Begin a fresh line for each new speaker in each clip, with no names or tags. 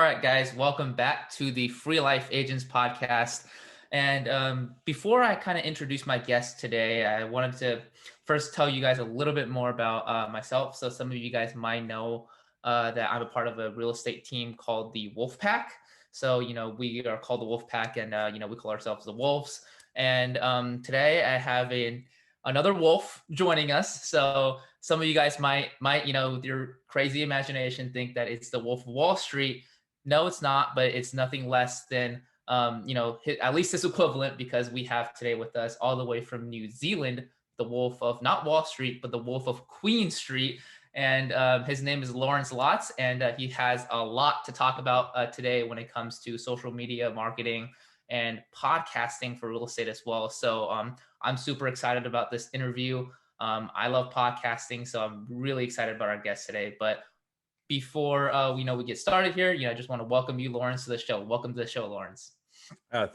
right, guys, welcome back to the Free Life Agents podcast. And before I kind of introduce my guest today, I wanted to first tell you guys a little bit more about myself. So some of you guys might know that I'm a part of a real estate team called the Wolf Pack. So, we are called the Wolf Pack, and, we call ourselves the Wolves. And today I have another wolf joining us. So some of you guys might, with your crazy imagination, think that it's the Wolf of Wall Street. No, it's not, but it's nothing less than, at least his equivalent, because we have today with us all the way from New Zealand, the Wolf of not Wall Street, but the Wolf of Queen Street. And his name is Lawrence Lotz, and he has a lot to talk about today when it comes to social media marketing and podcasting for real estate as well. So I'm super excited about this interview. I love podcasting, so I'm really excited about our guest today. But before we get started here, I just want to welcome you, Lawrence, to the show. Welcome to the show, Lawrence.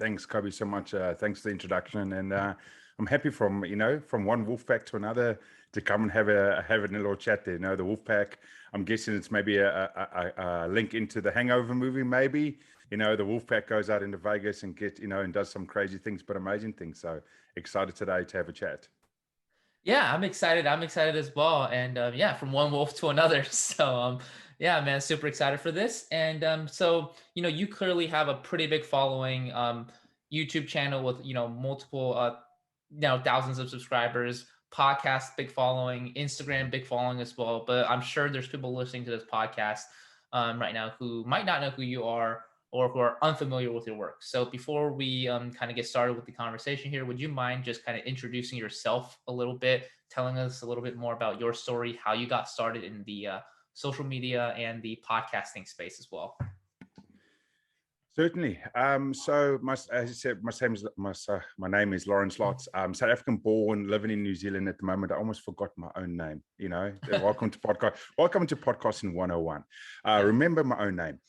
Thanks, Kobe, so much. Thanks for the introduction, and I'm happy from one wolf pack to another to come and have a little chat there. The wolf pack. I'm guessing it's maybe a link into the Hangover movie, maybe. The wolf pack goes out into Vegas and and does some crazy things, but amazing things. So excited today to have a chat.
Yeah, I'm excited. I'm excited as well. And from one wolf to another. So yeah, man, super excited for this. And so, you clearly have a pretty big following, YouTube channel with, multiple, thousands of subscribers, podcast, big following, Instagram, big following as well. But I'm sure there's people listening to this podcast right now who might not know who you are or who are unfamiliar with your work. So before we kind of get started with the conversation here, would you mind just kind of introducing yourself a little bit, telling us a little bit more about your story, how you got started in the social media and the podcasting space as well?
Certainly. So, as I said, my name is Lawrence Lotz. South African born, living in New Zealand at the moment. I almost forgot my own name. Welcome to podcast. Welcome to Podcasting 101. Remember my own name.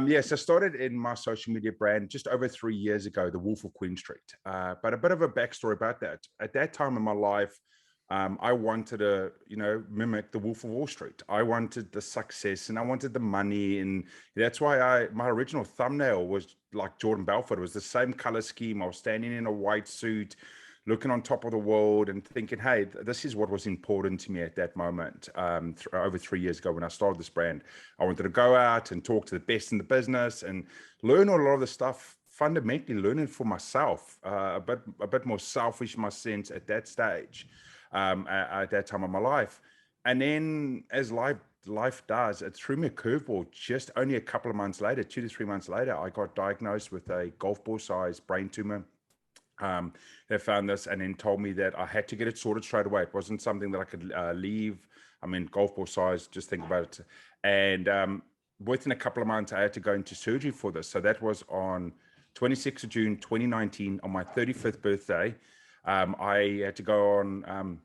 Yes, I started in my social media brand just over 3 years ago, the Wolf of Queen Street. But a bit of a backstory about that. At that time in my life, I wanted to, mimic the Wolf of Wall Street. I wanted the success and I wanted the money. And that's why my original thumbnail was like Jordan Belfort. It was the same color scheme. I was standing in a white suit, looking on top of the world and thinking, hey, this is what was important to me at that moment. Over 3 years ago when I started this brand, I wanted to go out and talk to the best in the business and learn a lot of the stuff, fundamentally learning for myself, a bit more selfish in my sense at that stage. At that time of my life. And then as life does, it threw me a curveball. Just only a couple of months later, 2 to 3 months later, I got diagnosed with a golf ball sized brain tumor. They found this and then told me that I had to get it sorted straight away. It wasn't something that I could leave. I mean, golf ball size, just think about it. And within a couple of months, I had to go into surgery for this. So that was on 26th of June, 2019, on my 35th birthday. I had to go on,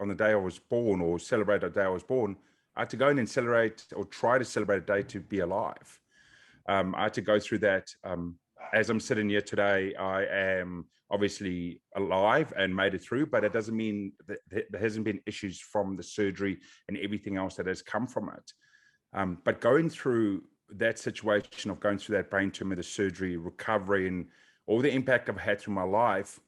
on the day I was born or celebrate the day I was born. I had to go in and celebrate or try to celebrate a day to be alive. I had to go through that. As I'm sitting here today, I am obviously alive and made it through, but it doesn't mean that there hasn't been issues from the surgery and everything else that has come from it. But going through that situation of going through that brain tumor, the surgery, recovery, and all the impact I've had through my life,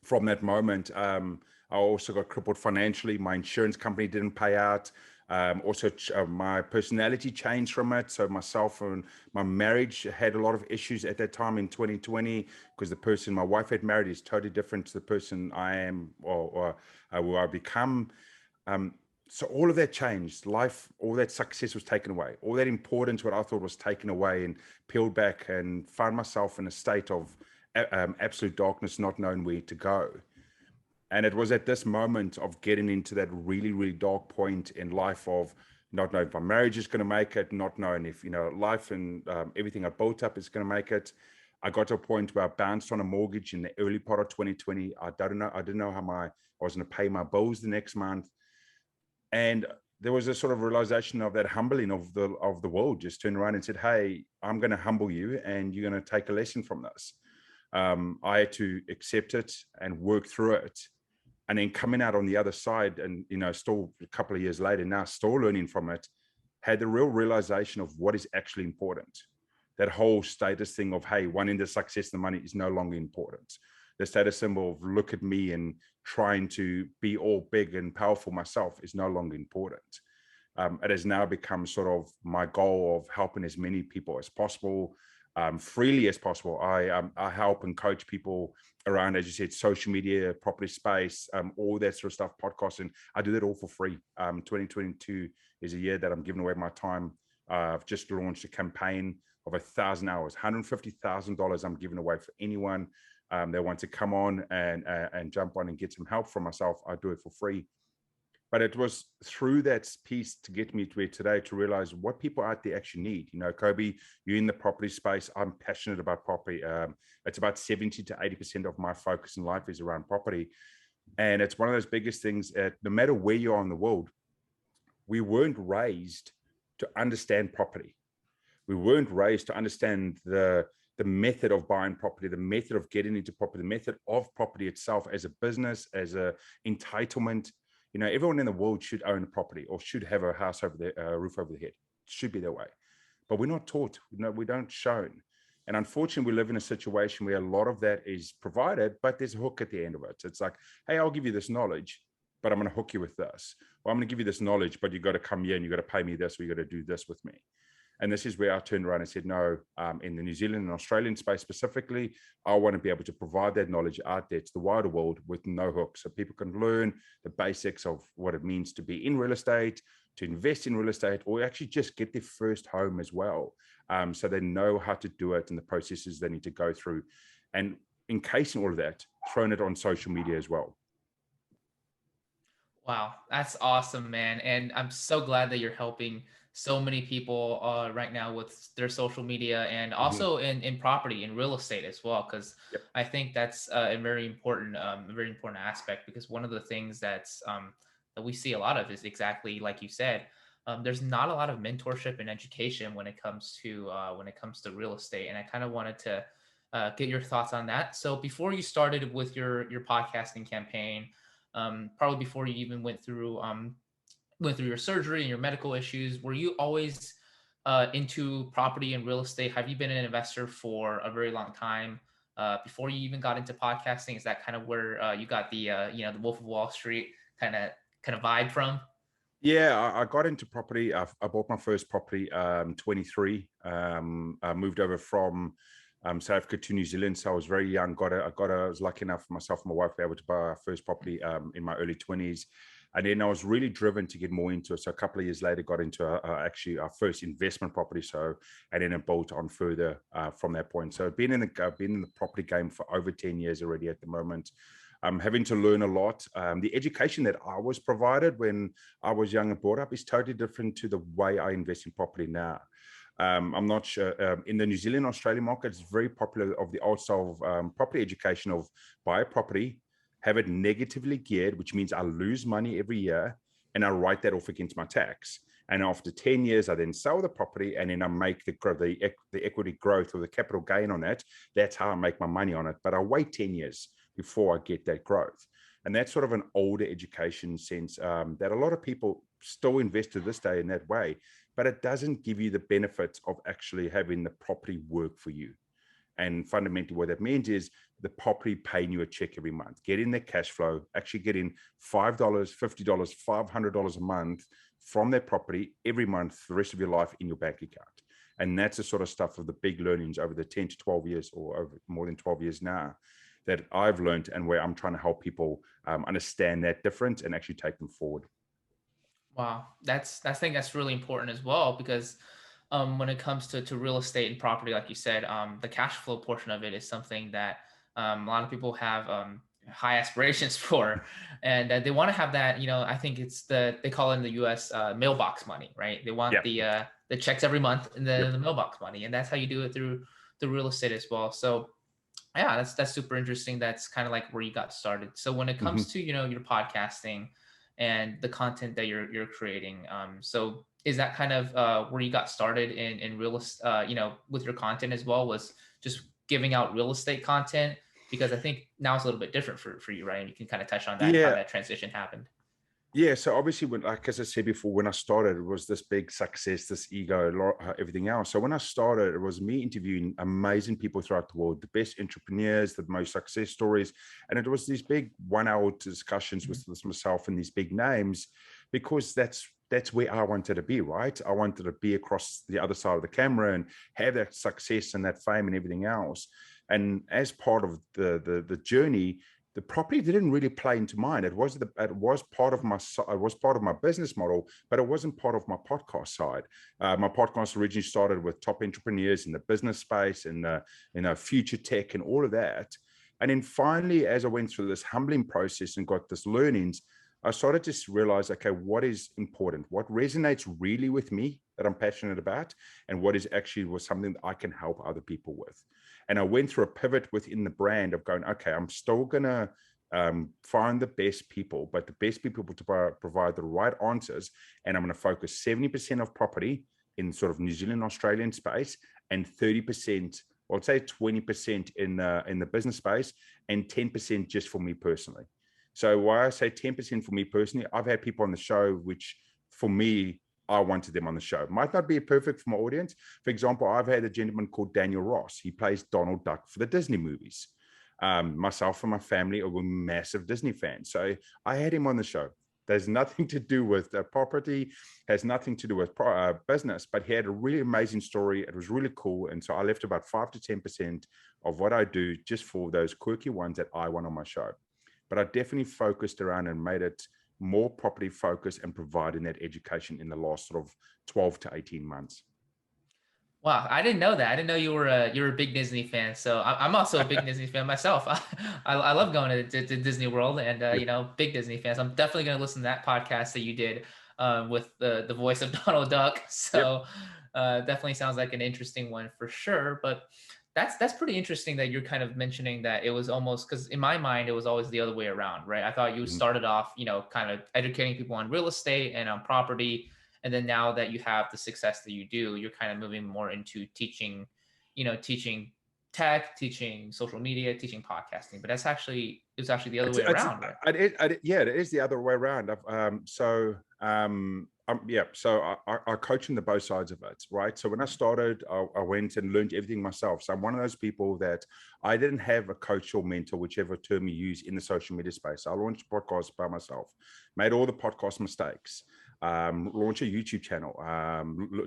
from that moment, I also got crippled financially. My insurance company didn't pay out. My personality changed from it. So myself and my marriage had a lot of issues at that time in 2020 because the person my wife had married is totally different to the person I am or who I become. So all of that changed. Life, all that success was taken away. All that importance, what I thought was taken away and peeled back, and found myself in a state of absolute darkness, not knowing where to go. And it was at this moment of getting into that really, really dark point in life of not knowing if my marriage is going to make it, not knowing if, life and everything I built up is going to make it. I got to a point where I bounced on a mortgage in the early part of 2020. I didn't know how I was going to pay my bills the next month. And there was a sort of realization of that humbling of the world. Just turned around and said, hey, I'm going to humble you and you're going to take a lesson from this. I had to accept it and work through it, and then coming out on the other side and still a couple of years later now, still learning from it, had the real realization of what is actually important. That whole status thing of, hey, wanting the success and the money is no longer important. The status symbol of look at me and trying to be all big and powerful myself is no longer important. It has now become sort of my goal of helping as many people as possible, freely as possible. I help and coach people around, as you said, social media, property space, all that sort of stuff, podcasting. I do that all for free. 2022 is a year that I'm giving away my time. I've just launched a campaign of 1,000 hours, $150,000 I'm giving away for anyone that wants to come on and jump on and get some help from myself. I do it for free. But it was through that piece to get me to where today, to realize what people out there actually need. You know, Kobe, you're in the property space. I'm passionate about property. It's about 70 to 80% of my focus in life is around property. And it's one of those biggest things that no matter where you are in the world, we weren't raised to understand property. We weren't raised to understand the method of buying property, the method of getting into property, the method of property itself as a business, as a entitlement. You know, everyone in the world should own a property or should have a house over the roof over the head. It should be that way. But we're not taught. We don't shown. And unfortunately, we live in a situation where a lot of that is provided, but there's a hook at the end of it. So it's like, hey, I'll give you this knowledge, but I'm going to hook you with this. Or I'm going to give you this knowledge, but you got to come here and you got to pay me this, or you got to do this with me. And this is where I turned around and said, no, in the New Zealand and Australian space specifically, I want to be able to provide that knowledge out there to the wider world with no hook. So people can learn the basics of what it means to be in real estate, to invest in real estate, or actually just get their first home as well. So they know how to do it and the processes they need to go through. And encasing all of that, throwing it on social media as well.
Wow, that's awesome, man. And I'm so glad that you're helping so many people right now with their social media and also in property, in real estate as well. Because
Yep.
I think that's a very important aspect, because one of the things that we see a lot of is exactly like you said. There's not a lot of mentorship and education when it comes to real estate. And I kind of wanted to get your thoughts on that. So before you started with your podcasting campaign, probably before you even went through your surgery and your medical issues, were you always into property and real estate? Have you been an investor for a very long time before you even got into podcasting? Is that kind of where you got the the Wolf of Wall Street kind of vibe from?
Yeah, I got into property. I bought my first property 23. I moved over from South Africa to New Zealand, so I was very young. I was lucky enough, myself and my wife, to be able to buy our first property in my early 20s. And then I was really driven to get more into it. So a couple of years later, got into actually our first investment property. So, and then it built on further from that point. So I've been in the property game for over 10 years already at the moment. I'm having to learn a lot. The education that I was provided when I was young and brought up is totally different to the way I invest in property now. I'm not sure. In the New Zealand, Australian market, it's very popular of the old style of property education of buy a property, have it negatively geared, which means I lose money every year and I write that off against my tax. And after 10 years, I then sell the property and then I make the equity growth or the capital gain on that. That's how I make my money on it. But I wait 10 years before I get that growth. And that's sort of an older education sense that a lot of people still invest to this day in that way, but it doesn't give you the benefits of actually having the property work for you. And fundamentally what that means is the property paying you a check every month, getting the cash flow, actually getting $5, $50, $500 a month from that property every month for the rest of your life in your bank account. And that's the sort of stuff of the big learnings over the 10 to 12 years or over more than 12 years now that I've learned, and where I'm trying to help people understand that difference and actually take them forward.
Wow, I think that's really important as well, because when it comes to real estate and property, like you said, the cash flow portion of it is something that a lot of people have high aspirations for, and they want to have that. I think they call it in the U.S. Mailbox money, right? They want the checks every month and the mailbox money, and that's how you do it through the real estate as well. So yeah, that's super interesting. That's kind of like where you got started. So when it comes to your podcasting and the content that you're creating, so is that kind of where you got started in real estate, with your content as well, was just giving out real estate content? Because I think now it's a little bit different for you, right? And you can kind of touch on that and how that transition happened.
Yeah, so obviously, when, like as I said before, when I started, it was this big success, this ego, everything else. So when I started, it was me interviewing amazing people throughout the world, the best entrepreneurs, the most success stories, and it was these big 1 hour discussions with myself and these big names, because that's where I wanted to be, right? I wanted to be across the other side of the camera and have that success and that fame and everything else. And as part of the journey, the property didn't really play into mine. It was part of my business model, but it wasn't part of my podcast side. My podcast originally started with top entrepreneurs in the business space and future tech and all of that. And then finally, as I went through this humbling process and got this learnings, I started to realize, okay, what is important, what resonates really with me that I'm passionate about, and what is actually was something that I can help other people with. And I went through a pivot within the brand of going, okay, I'm still going to find the best people, but the best people to provide the right answers. And I'm going to focus 70% of property in sort of New Zealand, Australian space, and 30%, or I'd say 20% in the business space, and 10% just for me personally. So why I say 10% for me personally, I've had people on the show, which for me, I wanted them on the show. Might not be perfect for my audience. For example, I've had a gentleman called Daniel Ross. He plays Donald Duck for the Disney movies. Myself and my family are massive Disney fans. So I had him on the show. There's nothing to do with property, has nothing to do with business, but he had a really amazing story. It was really cool. And so I left about 5 to 10% of what I do just for those quirky ones that I want on my show. But I definitely focused around and made it more property focused and providing that education in the last sort of 12 to 18 months.
Wow, I didn't know that. I didn't know you were a big Disney fan. So I'm also a big Disney fan myself. I love going to Disney World, and
Yeah.
you know, big Disney fans. I'm definitely going to listen to that podcast that you did with the voice of Donald Duck.
Yep.
So definitely sounds like an interesting one for sure. But that's pretty interesting that you're kind of mentioning that it was almost, because in my mind it was always the other way around, right? I thought you
Mm-hmm.
started off, you know, kind of educating people on real estate and on property, and then now that you have the success that you do, you're kind of moving more into teaching, you know, teaching tech, teaching social media, teaching podcasting. But it's actually the other way around, right?
Yeah, it is the other way around. I coach in the both sides of it, right? So when I started, I went and learned everything myself. So I'm one of those people that I didn't have a coach or mentor, whichever term you use, in the social media space. I launched podcasts by myself, made all the podcast mistakes, launch a YouTube channel,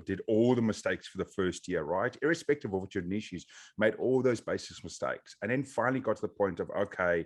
did all the mistakes for the first year, right? Irrespective of what your niche is, made all those basic mistakes. And then finally got to the point of, okay,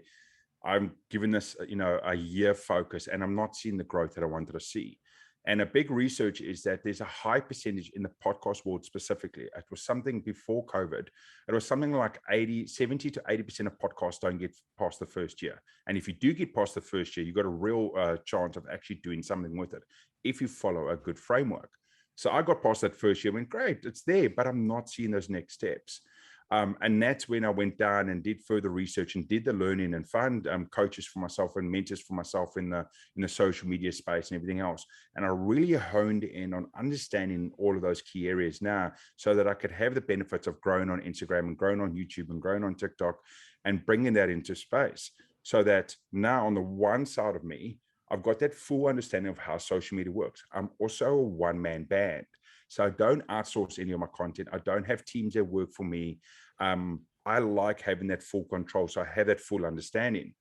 I'm giving this, a year focus, and I'm not seeing the growth that I wanted to see. And a big research is that there's a high percentage in the podcast world specifically. It was something before COVID. It was something like 70 to 80% of podcasts don't get past the first year. And if you do get past the first year, you've got a real chance of actually doing something with it if you follow a good framework. So I got past that first year, went, great, it's there, but I'm not seeing those next steps. And that's when I went down and did further research and did the learning and found coaches for myself and mentors for myself in the social media space and everything else. And I really honed in on understanding all of those key areas now, so that I could have the benefits of growing on Instagram and growing on YouTube and growing on TikTok and bringing that into space. So that now on the one side of me, I've got that full understanding of how social media works. I'm also a one-man band. So I don't outsource any of my content. I don't have teams that work for me. I like having that full control. So I have that full understanding.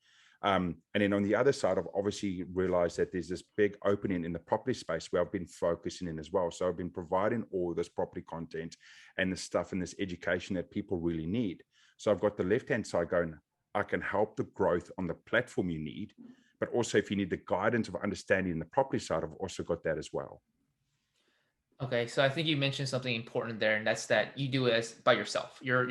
And then on the other side, I've obviously realized that there's this big opening in the property space where I've been focusing in as well. So I've been providing all this property content and the stuff and this education that people really need. So I've got the left-hand side going, I can help the growth on the platform you need, but also if you need the guidance of understanding the property side, I've also got that as well.
Okay, so I think you mentioned something important there, and that's that you do it as by yourself.
Yes.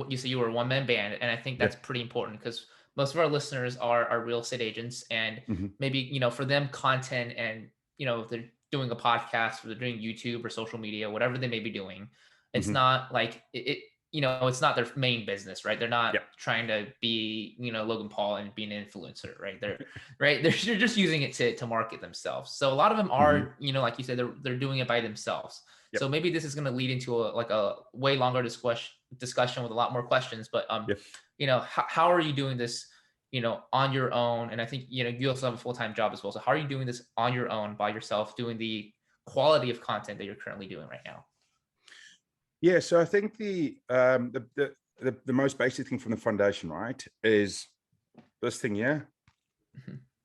You say you were a one man band, and I think that's
Yep.
pretty important because most of our listeners are real estate agents, and
Mm-hmm.
maybe, you know, for them content, and you know, if they're doing a podcast or they're doing YouTube or social media, whatever they may be doing, it's
Mm-hmm.
not like it you know, it's not their main business, right? They're not
Yep.
trying to be, you know, Logan Paul and be an influencer, right? They're just using it to market themselves. So a lot of them
Mm-hmm.
are, you know, like you said, they're doing it by themselves.
Yep.
So maybe this is going to lead into a way longer discussion with a lot more questions. But
Yep.
you know, how are you doing this, on your own? And I think, you also have a full-time job as well. So how are you doing this on your own by yourself, doing the quality of content that you're currently doing right now?
Yeah, so I think the most basic thing from the foundation, right, is this thing here,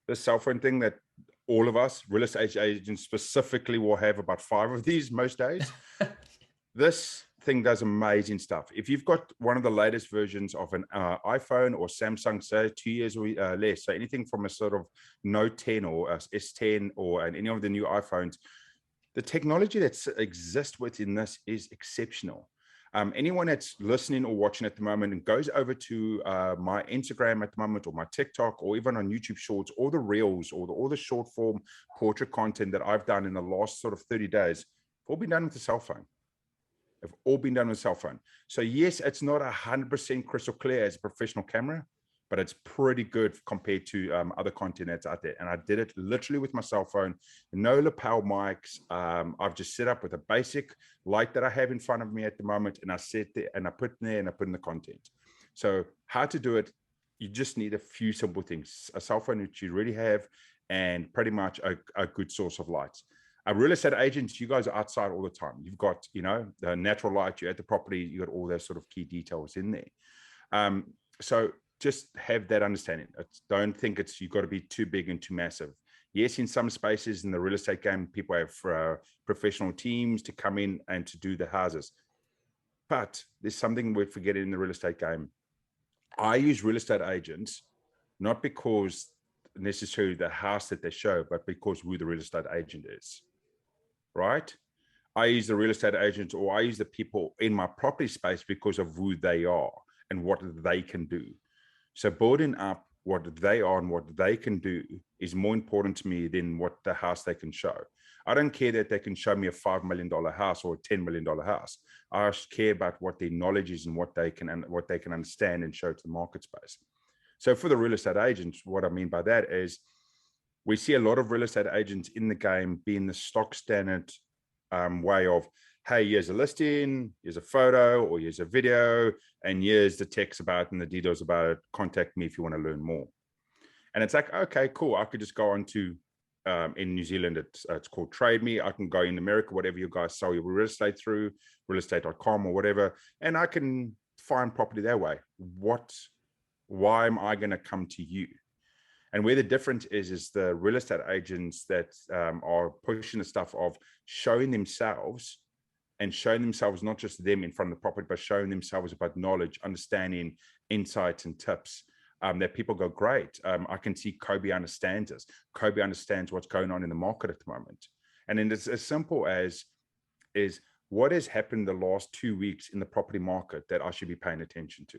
this cell phone thing that all of us real estate agents specifically will have about 5 of these most days. This thing does amazing stuff. If you've got one of the latest versions of an iPhone or Samsung, say 2 years or less, so anything from a sort of Note 10 or S10 or any of the new iPhones, the technology that exists within this is exceptional. Anyone that's listening or watching at the moment and goes over to my Instagram at the moment, or my TikTok, or even on YouTube Shorts, or the Reels, or all the short form portrait content that I've done in the last sort of 30 days, have all been done with a cell phone. Have all been done with a cell phone. So yes, it's not 100% crystal clear as a professional camera, but it's pretty good compared to other content that's out there. And I did it literally with my cell phone, no lapel mics. I've just set up with a basic light that I have in front of me at the moment, and I set there and I put in there and I put in the content. So how to do it, you just need a few simple things: a cell phone, which you already have, and pretty much a good source of lights. Real estate agents, you guys are outside all the time. You've got, the natural light, you're at the property, you got all those sort of key details in there. So just have that understanding. Don't think you've got to be too big and too massive. Yes, in some spaces in the real estate game, people have professional teams to come in and to do the houses. But there's something we're forgetting in the real estate game. I use real estate agents, not because necessarily the house that they show, but because who the real estate agent is, right? I use the real estate agent, or I use the people in my property space because of who they are and what they can do. So building up what they are and what they can do is more important to me than what the house they can show. I don't care that they can show me a $5 million house or a $10 million house. I care about what their knowledge is and what they can understand and show to the market space. So for the real estate agents, what I mean by that is we see a lot of real estate agents in the game being the stock standard way of, hey, here's a listing, here's a photo, or here's a video, and here's the text about it and the details about it. Contact me if you want to learn more. And it's like, okay, cool. I could just go on to, in New Zealand, it's called Trade Me. I can go in America, whatever you guys sell your real estate through, realestate.com or whatever, and I can find property that way. Why am I going to come to you? And where the difference is the real estate agents that are pushing the stuff of showing themselves, and showing themselves not just them in front of the property, but showing themselves about knowledge, understanding, insights, and tips that people go, great. I can see Kobe understands this. Kobe understands what's going on in the market at the moment. And then it's as simple as is what has happened the last 2 weeks in the property market that I should be paying attention to?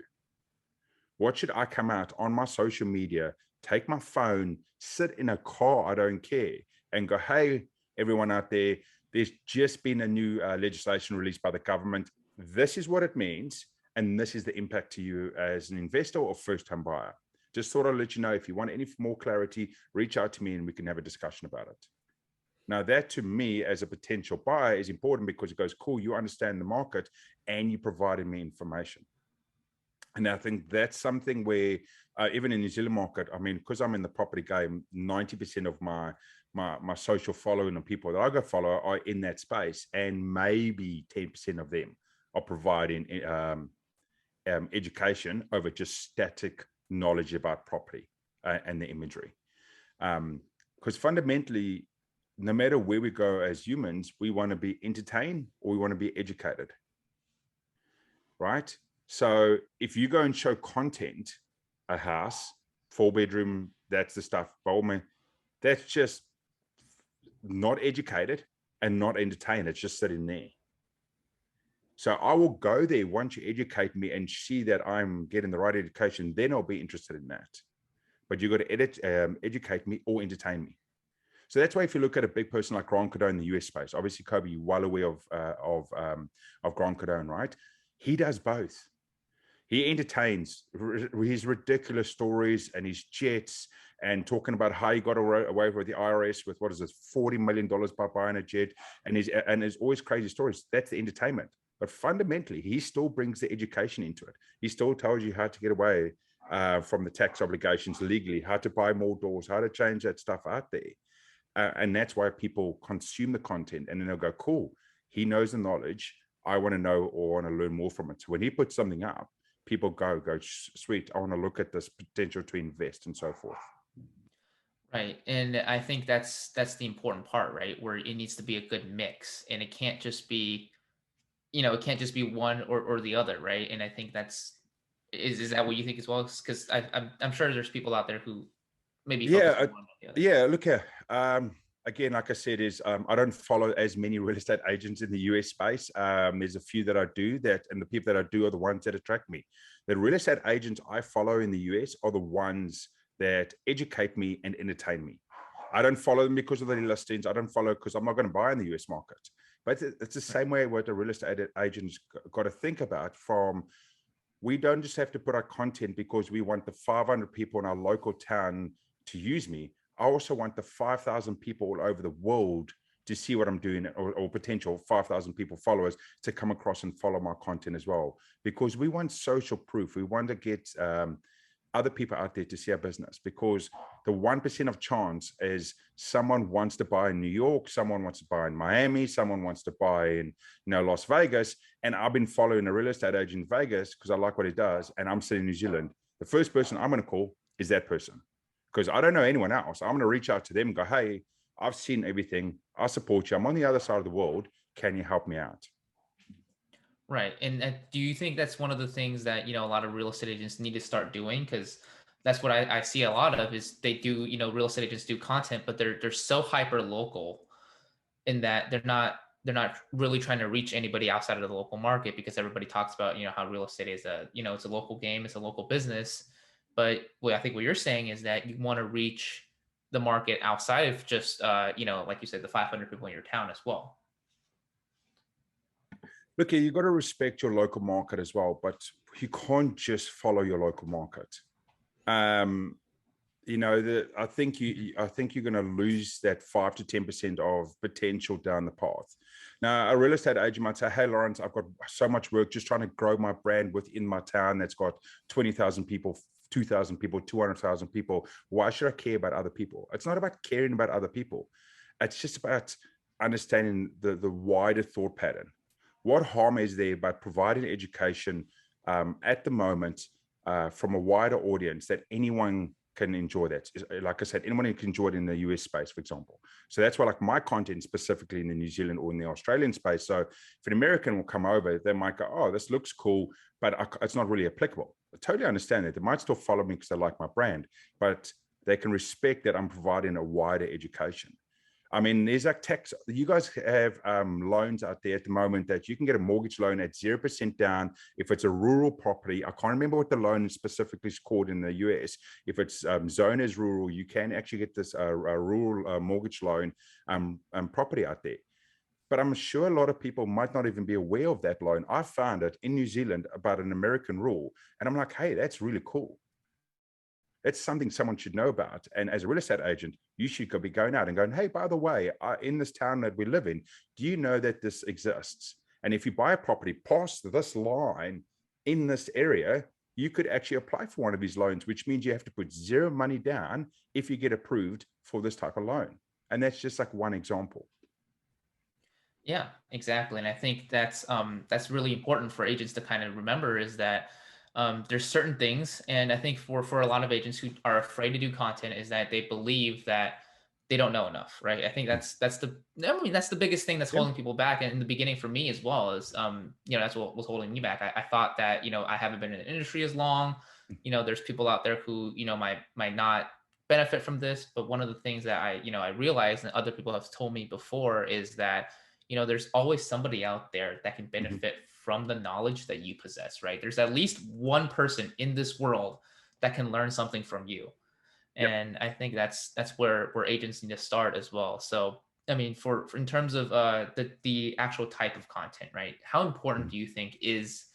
What should I come out on my social media, take my phone, sit in a car, I don't care, and go, hey, everyone out there, there's just been a new legislation released by the government. This is what it means, and this is the impact to you as an investor or first-time buyer. Just thought I'd let you know, if you want any more clarity, reach out to me and we can have a discussion about it. Now, that to me as a potential buyer is important because it goes, cool, you understand the market and you provided me information. And I think that's something where even in the New Zealand market, I mean, because I'm in the property game, 90% of my social following and people that I go follow are in that space, and maybe 10% of them are providing education over just static knowledge about property and the imagery. Because fundamentally, no matter where we go as humans, we want to be entertained or we want to be educated, right? So if you go and show content, a house, 4-bedroom, that's the stuff, Bowman, that's just not educated and not entertained. It's just sitting there. So I will go there once you educate me and see that I'm getting the right education, then I'll be interested in that. But you've got to educate me or entertain me. So that's why if you look at a big person like Grant Cardone in the US space, obviously, Kobe, you're well aware of Grant Cardone, right? He does both. He entertains his ridiculous stories and his jets and talking about how he got away with the IRS with, what is this, $40 million by buying a jet. And there's always crazy stories. That's the entertainment. But fundamentally, he still brings the education into it. He still tells you how to get away from the tax obligations legally, how to buy more doors, how to change that stuff out there. And that's why people consume the content, and then they'll go, cool, he knows the knowledge. I want to know or want to learn more from it. So when he puts something up, people go, sweet, I want to look at this potential to invest and so forth.
Right. And I think that's the important part, right? Where it needs to be a good mix, and it can't just be, it can't just be one or the other, right? And I think is that what you think as well? Because I'm sure there's people out there who maybe focus on one or the other.
Yeah, look here. Again, like I said, I don't follow as many real estate agents in the US space. There's a few that I do that, and the people that I do are the ones that attract me. The real estate agents I follow in the US are the ones that educate me and entertain me. I don't follow them because of the listings. I don't follow because I'm not going to buy in the US market. But it's the same way what the real estate agents got to think about. We don't just have to put our content because we want the 500 people in our local town to use me. I also want the 5,000 people all over the world to see what I'm doing, or potential 5,000 people followers to come across and follow my content as well, because we want social proof. We want to get other people out there to see our business, because the 1% of chance is someone wants to buy in New York, someone wants to buy in Miami, someone wants to buy in Las Vegas. And I've been following a real estate agent in Vegas because I like what he does, and I'm sitting in New Zealand. The first person I'm going to call is that person, because I don't know anyone else. I'm going to reach out to them and go, hey, I've seen everything. I support you. I'm on the other side of the world. Can you help me out?
Right. And do you think that's one of the things that, a lot of real estate agents need to start doing? Because that's what I see a lot of is they do, real estate agents do content, but they're so hyper local in that they're not really trying to reach anybody outside of the local market, because everybody talks about, how real estate is it's a local game, it's a local business. But I think what you're saying is that you want to reach the market outside of just, like you said, the 500 people in your town as well.
Look, you've got to respect your local market as well, but you can't just follow your local market. I think you're going to lose that 5 to 10% of potential down the path. Now, a real estate agent might say, hey, Lawrence, I've got so much work just trying to grow my brand within my town that's got 20,000 people, 2,000 people, 200,000 people. Why should I care about other people? It's not about caring about other people. It's just about understanding the wider thought pattern. What harm is there by providing education at the moment from a wider audience that anyone can enjoy that? Like I said, anyone can enjoy it in the US space, for example. So that's why, like, my content specifically in the New Zealand or in the Australian space. So if an American will come over, they might go, oh, this looks cool, but it's not really applicable. I totally understand that. They might still follow me because they like my brand, but they can respect that I'm providing a wider education. I mean, there's like tax. You guys have loans out there at the moment that you can get a mortgage loan at 0% down if it's a rural property. I can't remember what the loan specifically is called in the US. If it's zoned as rural, you can actually get this rural mortgage loan property out there. But I'm sure a lot of people might not even be aware of that loan. I found it in New Zealand about an American rule, and I'm like, hey, that's really cool. It's something someone should know about. And as a real estate agent, you should be going out and going, hey, by the way, in this town that we live in, do you know that this exists? And if you buy a property past this line in this area, you could actually apply for one of these loans, which means you have to put zero money down if you get approved for this type of loan. And that's just like one example.
Yeah, exactly. And I think that's really important for agents to kind of remember, is that there's certain things, and I think for a lot of agents who are afraid to do content, is that they believe that they don't know enough, right? I think that's the biggest thing that's holding people back. And in the beginning for me as well, is that's what was holding me back. I thought that I haven't been in the industry as long. There's people out there who might not benefit from this. But one of the things that I realized, and other people have told me before, is that there's always somebody out there that can benefit from the knowledge that you possess, right? There's at least one person in this world that can learn something from you. And I think that's where agents need to start as well. So, I mean, for in terms of the actual type of content, right? How important do you think is,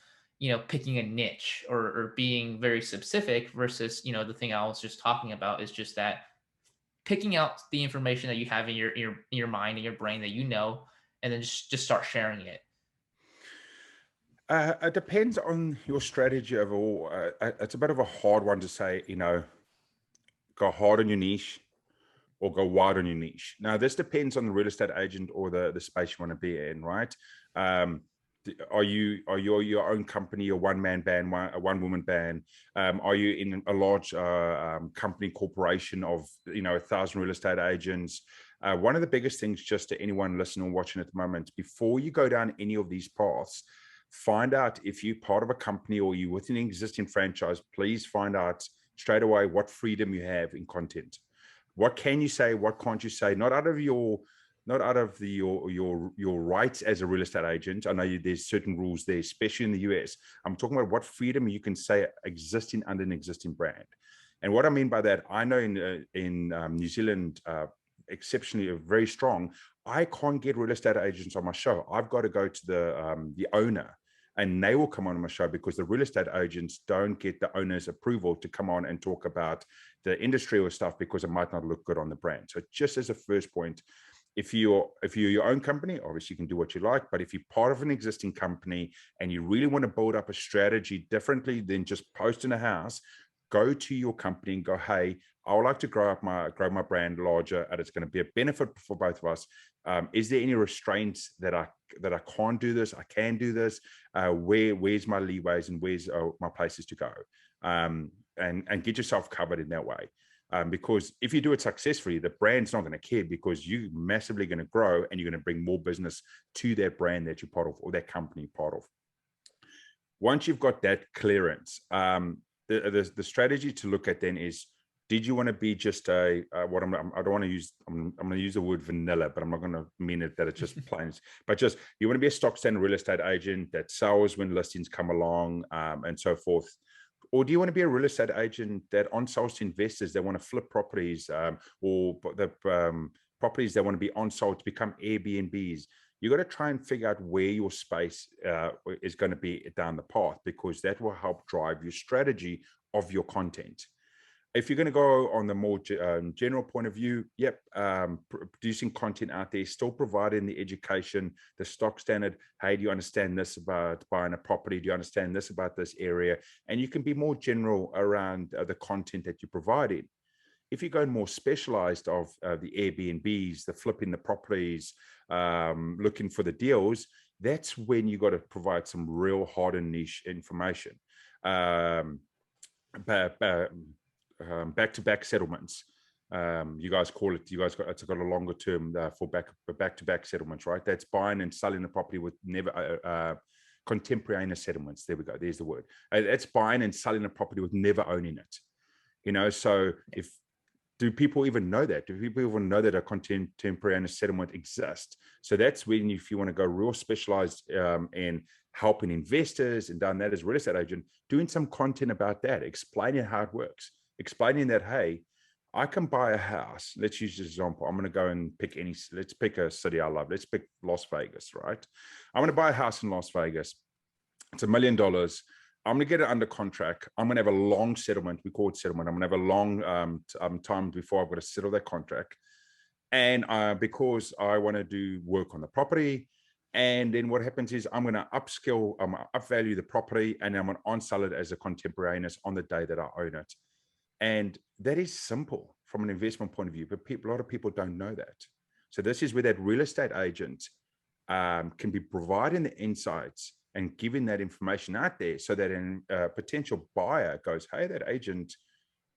picking a niche or being very specific versus, the thing I was just talking about is just that picking out the information that you have in your mind and your brain that and then just start sharing it?
It depends on your strategy overall. It's a bit of a hard one to say, go hard on your niche or go wide on your niche. Now, this depends on the real estate agent or the space you want to be in, right? Are you your own company, a one-man band, a one-woman band? Are you in a large company corporation of 1,000 real estate agents? One of the biggest things, just to anyone listening or watching at the moment, before you go down any of these paths, find out if you're part of a company or you're within an existing franchise. Please find out straight away what freedom you have in content. What can you say? What can't you say? Not out of your rights as a real estate agent. I know there's certain rules there, especially in the US. I'm talking about what freedom you can say existing under an existing brand. And what I mean by that, I know in New Zealand, exceptionally very strong. I can't get real estate agents on my show. I've got to go to the owner, and they will come on my show because the real estate agents don't get the owner's approval to come on and talk about the industry or stuff because it might not look good on the brand. So just as a first point, if you're your own company, obviously you can do what you like, but if you're part of an existing company and you really want to build up a strategy differently than just posting a house, go to your company and go, hey, I would like to grow my brand larger, and it's going to be a benefit for both of us. Is there any restraints that I can't do this? I can do this. Where's my leeways and where's my places to go? And get yourself covered in that way. Because if you do it successfully, the brand's not going to care because you're massively going to grow and you're going to bring more business to that brand that you're part of or that company part of. Once you've got that clearance, the strategy to look at then is, did you want to be just I don't want to use, I'm going to use the word vanilla, but I'm not going to mean it that it's just plain, but just you want to be a stock standard real estate agent that sells when listings come along and so forth. Or do you want to be a real estate agent that on-sells to investors that want to flip properties or the properties that want to be on-sold to become Airbnbs? You got to try and figure out where your space is going to be down the path, because that will help drive your strategy of your content. If you're going to go on the more general point of view, producing content out there, still providing the education, the stock standard. Hey, do you understand this about buying a property? Do you understand this about this area? And you can be more general around the content that you're providing. If you go more specialized of the Airbnbs, the flipping the properties, looking for the deals, that's when you got to provide some real hard and niche information. Back-to-back settlements. You guys call it. It's got a longer term for back-to-back settlements, right? That's buying and selling a property with never contemporaneous settlements. There we go. There's the word. That's buying and selling a property with never owning it. So do people even know that? Do people even know that a contemporaneous settlement exists? So that's when, if you want to go real specialized in helping investors and done that as a real estate agent, doing some content about that, explaining how it works, explaining that, hey, I can buy a house. Let's use this example. I'm going to go and let's pick a city I love. Let's pick Las Vegas, right? I'm going to buy a house in Las Vegas. It's $1 million. I'm going to get it under contract. I'm going to have a long settlement. We call it settlement. I'm going to have a long time before I've got to settle that contract. And because I want to do work on the property. And then what happens is I'm going to upvalue the property, and I'm going to on-sell it as a contemporaneous on the day that I own it. And that is simple from an investment point of view, but a lot of people don't know that. So this is where that real estate agent can be providing the insights and giving that information out there, so that a potential buyer goes, hey, that agent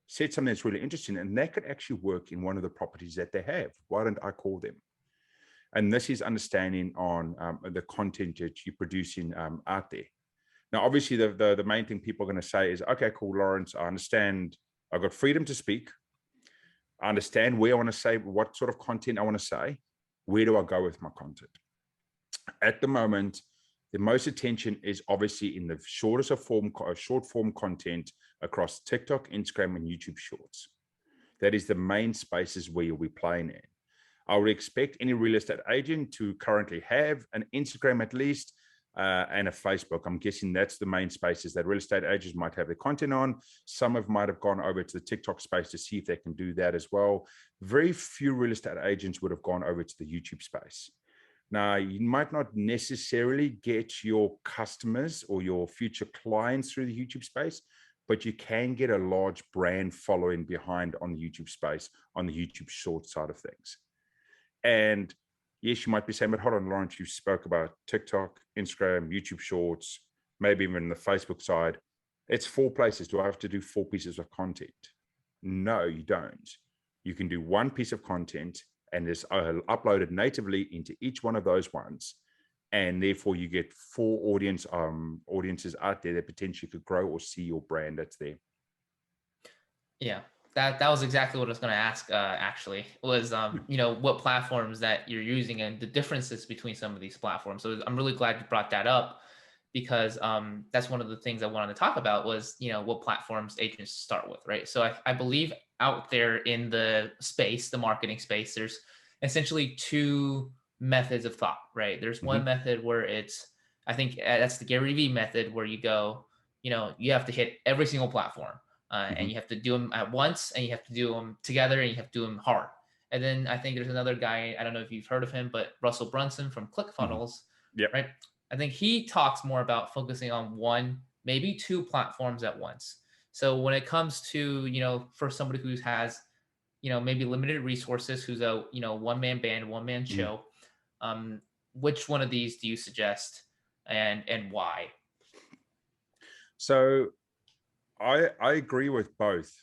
said something that's really interesting, and that could actually work in one of the properties that they have. Why don't I call them? And this is understanding on the content that you're producing out there. Now, obviously, the main thing people are going to say is, okay, cool, Lawrence, I understand. I've got freedom to speak. I understand where I want to say, what sort of content I want to say. Where do I go with my content? At the moment, the most attention is obviously in the short form content across TikTok, Instagram, and YouTube Shorts. That is the main spaces where you'll be playing in. I would expect any real estate agent to currently have an Instagram at least and a Facebook. I'm guessing that's the main spaces that real estate agents might have their content on. Some might have gone over to the TikTok space to see if they can do that as well. Very few real estate agents would have gone over to the YouTube space. Now, you might not necessarily get your customers or your future clients through the YouTube space, but you can get a large brand following behind on the YouTube space, on the YouTube short side of things. And yes, you might be saying, but hold on, Lawrence, you spoke about TikTok, Instagram, YouTube shorts, maybe even the Facebook side. It's 4 places. Do I have to do 4 pieces of content? No, you don't. You can do 1 piece of content and it's uploaded natively into each one of those ones. And therefore you get 4 audiences out there that potentially could grow or see your brand that's there.
Yeah, that was exactly what I was going to ask. Actually, was what platforms that you're using and the differences between some of these platforms. So I'm really glad you brought that up, because that's one of the things I wanted to talk about was what platforms agents start with, right? So I believe out there in the space, the marketing space, there's essentially 2 methods of thought, right? There's one method where I think that's the Gary Vee method, where you go, you have to hit every single platform. And you have to do them at once, and you have to do them together, and you have to do them hard. And then I think there's another guy, I don't know if you've heard of him, but Russell Brunson from ClickFunnels, right? I think he talks more about focusing on 1, maybe 2 platforms at once. So when it comes to, for somebody who has, maybe limited resources, who's a, one-man band, one-man show, which one of these do you suggest, and why?
So I agree with both.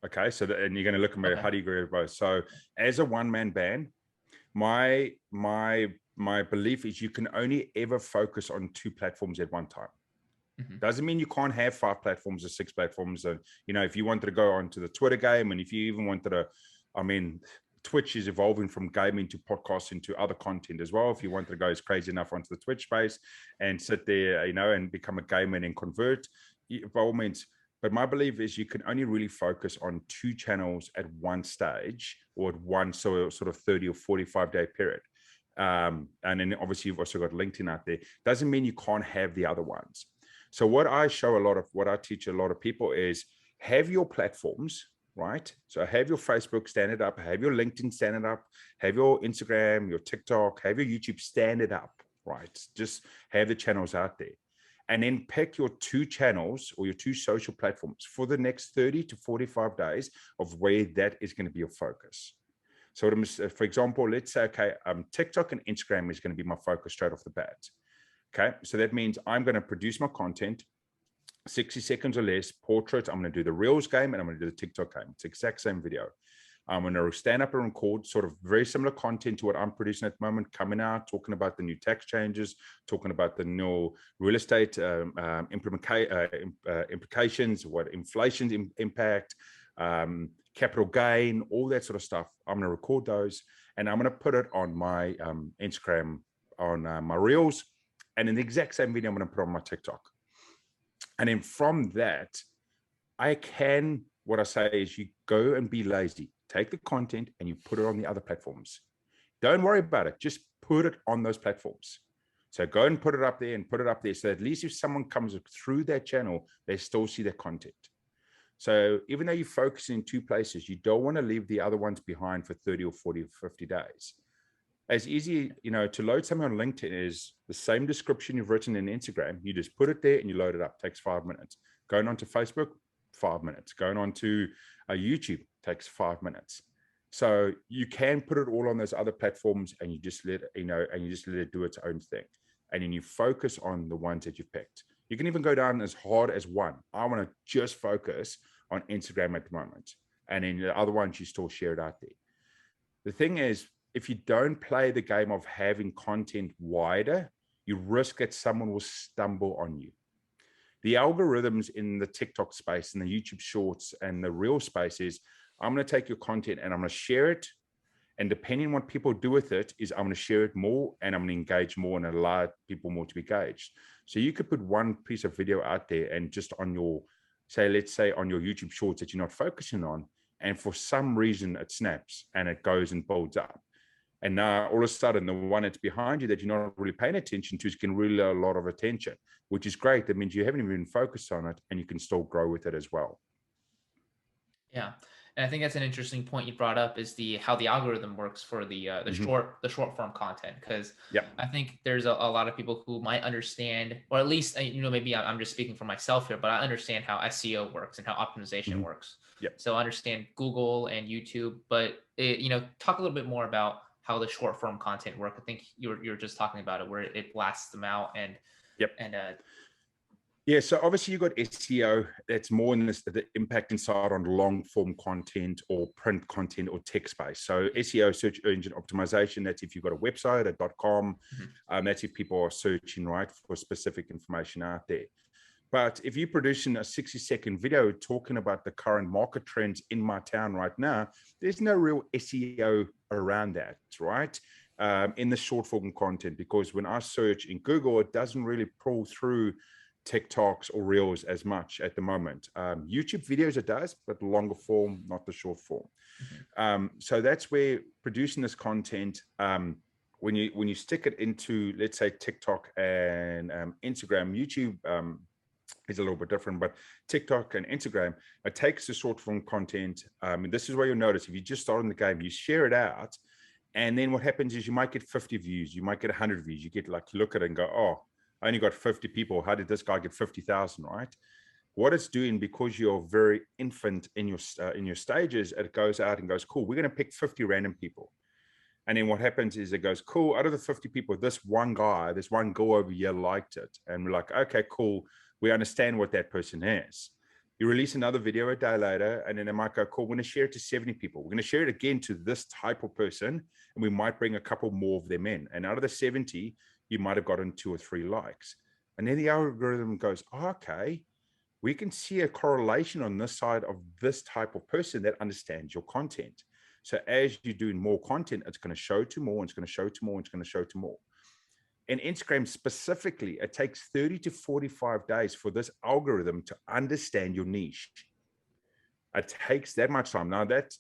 Okay, so and you're going to look at me, how do you agree with both? So as a one-man band, my belief is you can only ever focus on 2 platforms at one time. Doesn't mean you can't have 5 platforms or 6 platforms. And if you wanted to go onto the Twitter game, and if you even wanted to, Twitch is evolving from gaming to podcasting to other content as well. If you wanted to go as crazy enough onto the Twitch space and sit there, and become a gamer and convert, by all means. But my belief is you can only really focus on 2 channels at one stage, or at one sort of 30 or 45-day period. And then obviously you've also got LinkedIn out there. Doesn't mean you can't have the other ones. So what I teach a lot of people is have your platforms, right? So have your Facebook standard up, have your LinkedIn standard up, have your Instagram, your TikTok, have your YouTube standard up, right? Just have the channels out there. And then pick your 2 channels or your 2 social platforms for the next 30 to 45 days of where that is going to be your focus. So for example, let's say, okay, TikTok and Instagram is going to be my focus straight off the bat. Okay, so that means I'm going to produce my content, 60 seconds or less, portrait. I'm going to do the Reels game, and I'm going to do the TikTok game. It's the exact same video. I'm going to stand up and record sort of very similar content to what I'm producing at the moment, coming out, talking about the new tax changes, talking about the new real estate implications, what inflation's impact, capital gain, all that sort of stuff. I'm going to record those, and I'm going to put it on my Instagram, on my Reels, and in the exact same video, I'm going to put on my TikTok. And then from that, what I say is you go and be lazy. Take the content and you put it on the other platforms. Don't worry about it. Just put it on those platforms. So go and put it up there, so at least if someone comes through that channel, they still see the content. So even though you focus in 2 places, you don't want to leave the other ones behind for 30 or 40 or 50 days. As easy, to load something on LinkedIn is the same description you've written in Instagram. You just put it there and you load it up. It takes 5 minutes. Going on to Facebook, 5 minutes. Going on to YouTube takes 5 minutes. So you can put it all on those other platforms, and you just let it do its own thing. And then you focus on the ones that you've picked. You can even go down as hard as 1. I want to just focus on Instagram at the moment. And then the other ones, you still share it out there. The thing is, if you don't play the game of having content wider, you risk that someone will stumble on you. The algorithms in the TikTok space and the YouTube shorts and the Reel space is, I'm going to take your content and I'm going to share it. And depending on what people do with it, is I'm going to share it more, and I'm going to engage more and allow people more to be engaged. So you could put 1 piece of video out there, and just on your, let's say on your YouTube shorts that you're not focusing on, and for some reason it snaps and it goes and builds up. And now all of a sudden, the one that's behind you that you're not really paying attention to is getting really a lot of attention, which is great. That means you haven't even focused on it, and you can still grow with it as well.
Yeah. And I think that's an interesting point you brought up, is the how the algorithm works for the
Hmm.
short form content. Because
Yeah.
I think there's a lot of people who might understand, or at least maybe I'm just speaking for myself here, but I understand how SEO works and how optimization
Hmm.
works.
Yep.
So I understand Google and YouTube, but talk a little bit more about how the short form content work. I think you're just talking about it, where it blasts them out and
Yep.
and
Yeah, so obviously you've got SEO. That's more in the impact inside on long form content or print content or text based. So SEO, search engine optimization, that's if you've got a website, a .com, that's if people are searching, right, for specific information out there. But if you're producing a 60-second video talking about the current market trends in my town right now, there's no real SEO around that, right? In the short form content, because when I search in Google, it doesn't really pull through TikToks or Reels as much at the moment. YouTube videos it does, but longer form, not the short form. So that's where producing this content, when you stick it into, let's say, TikTok and Instagram, YouTube is a little bit different, but TikTok and Instagram, it takes the short form content. And this is where you'll notice, if you just start in the game, you share it out, and then what happens is you might get 50 views, you might get 100 views, you get like, you look at it and go, oh, I only got 50 people. How did this guy get 50,000, right? What it's doing, because you're very infant in your stages, it goes out and goes, cool, we're going to pick 50 random people. And then what happens is it goes, cool, out of the 50 people, this one guy, this one girl over here liked it. And we're like, okay, cool. We understand what that person is. You release another video a day later, and then it might go, cool, we're going to share it to 70 people. We're going to share it again to this type of person, and we might bring a couple more of them in. And out of the 70, you might have gotten 2 or 3 likes. And then the algorithm goes, oh, okay, we can see a correlation on this side of this type of person that understands your content. So as you're doing more content, it's going to show to more, and it's going to show to more, and it's going to show to more. In Instagram specifically, it takes 30 to 45 days for this algorithm to understand your niche. It takes that much time. Now, that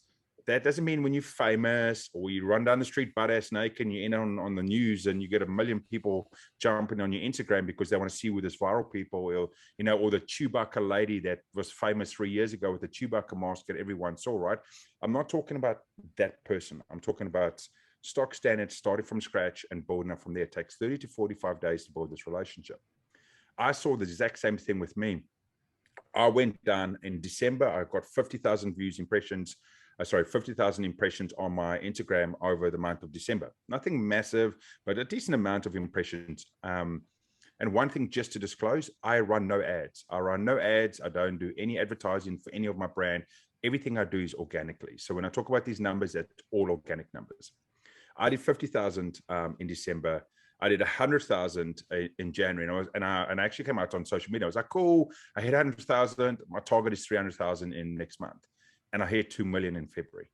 doesn't mean when you're famous or you run down the street butt ass naked and you're in on the news and you get 1 million people jumping on your Instagram because they want to see who this viral people, or the Chewbacca lady that was famous 3 years ago with the Chewbacca mask that everyone saw, right? I'm not talking about that person. I'm talking about stock standards, started from scratch and building up from there. It takes 30 to 45 days to build this relationship. I saw the exact same thing with me. I went down in December. I got 50,000 impressions on my Instagram over the month of December. Nothing massive, but a decent amount of impressions. And one thing just to disclose, I run no ads. I don't do any advertising for any of my brand. Everything I do is organically. So when I talk about these numbers, it's all organic numbers. I did 50,000 in December. I did 100,000 in January, and I actually came out on social media. I was like, cool, I hit 100,000. My target is 300,000 in next month, and I hit 2 million in February.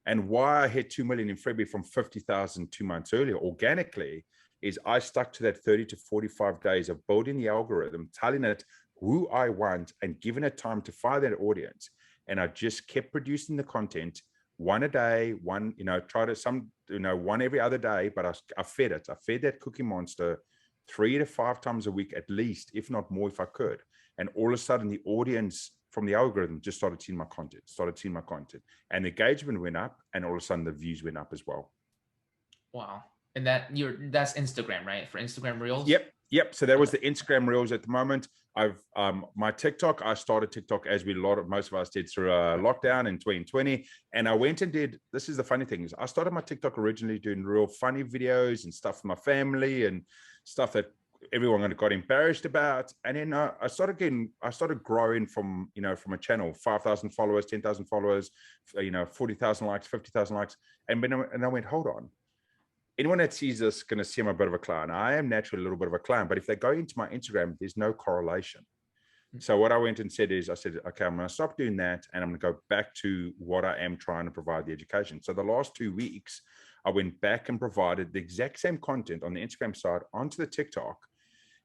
And why I hit 2 million in February from 50,000 2 months earlier organically is I stuck to that 30 to 45 days of building the algorithm, telling it who I want, and giving it time to find that audience. And I just kept producing the content. One a day, one every other day, but I fed it. I fed that Cookie Monster 3 to 5 times a week at least, if not more, if I could. And all of a sudden, the audience from the algorithm just started seeing my content, and the engagement went up, and all of a sudden the views went up as well.
Wow. And that's Instagram, right? For Instagram Reels?
Yep. So that was the Instagram Reels at the moment. I've my TikTok, I started TikTok as most of us did through a lockdown in 2020. And I went and did, this is the funny thing, is I started my TikTok originally doing real funny videos and stuff for my family and stuff that everyone got embarrassed about. And then I started growing from a channel, 5,000 followers, 10,000 followers, 40,000 likes, 50,000 likes. And I went, hold on. Anyone that sees this is going to see I'm a bit of a clown. I am naturally a little bit of a clown, but if they go into my Instagram, there's no correlation. So what I went and said is, I said, okay, I'm going to stop doing that, and I'm going to go back to what I am trying to provide, the education. So the last 2 weeks, I went back and provided the exact same content on the Instagram side onto the TikTok.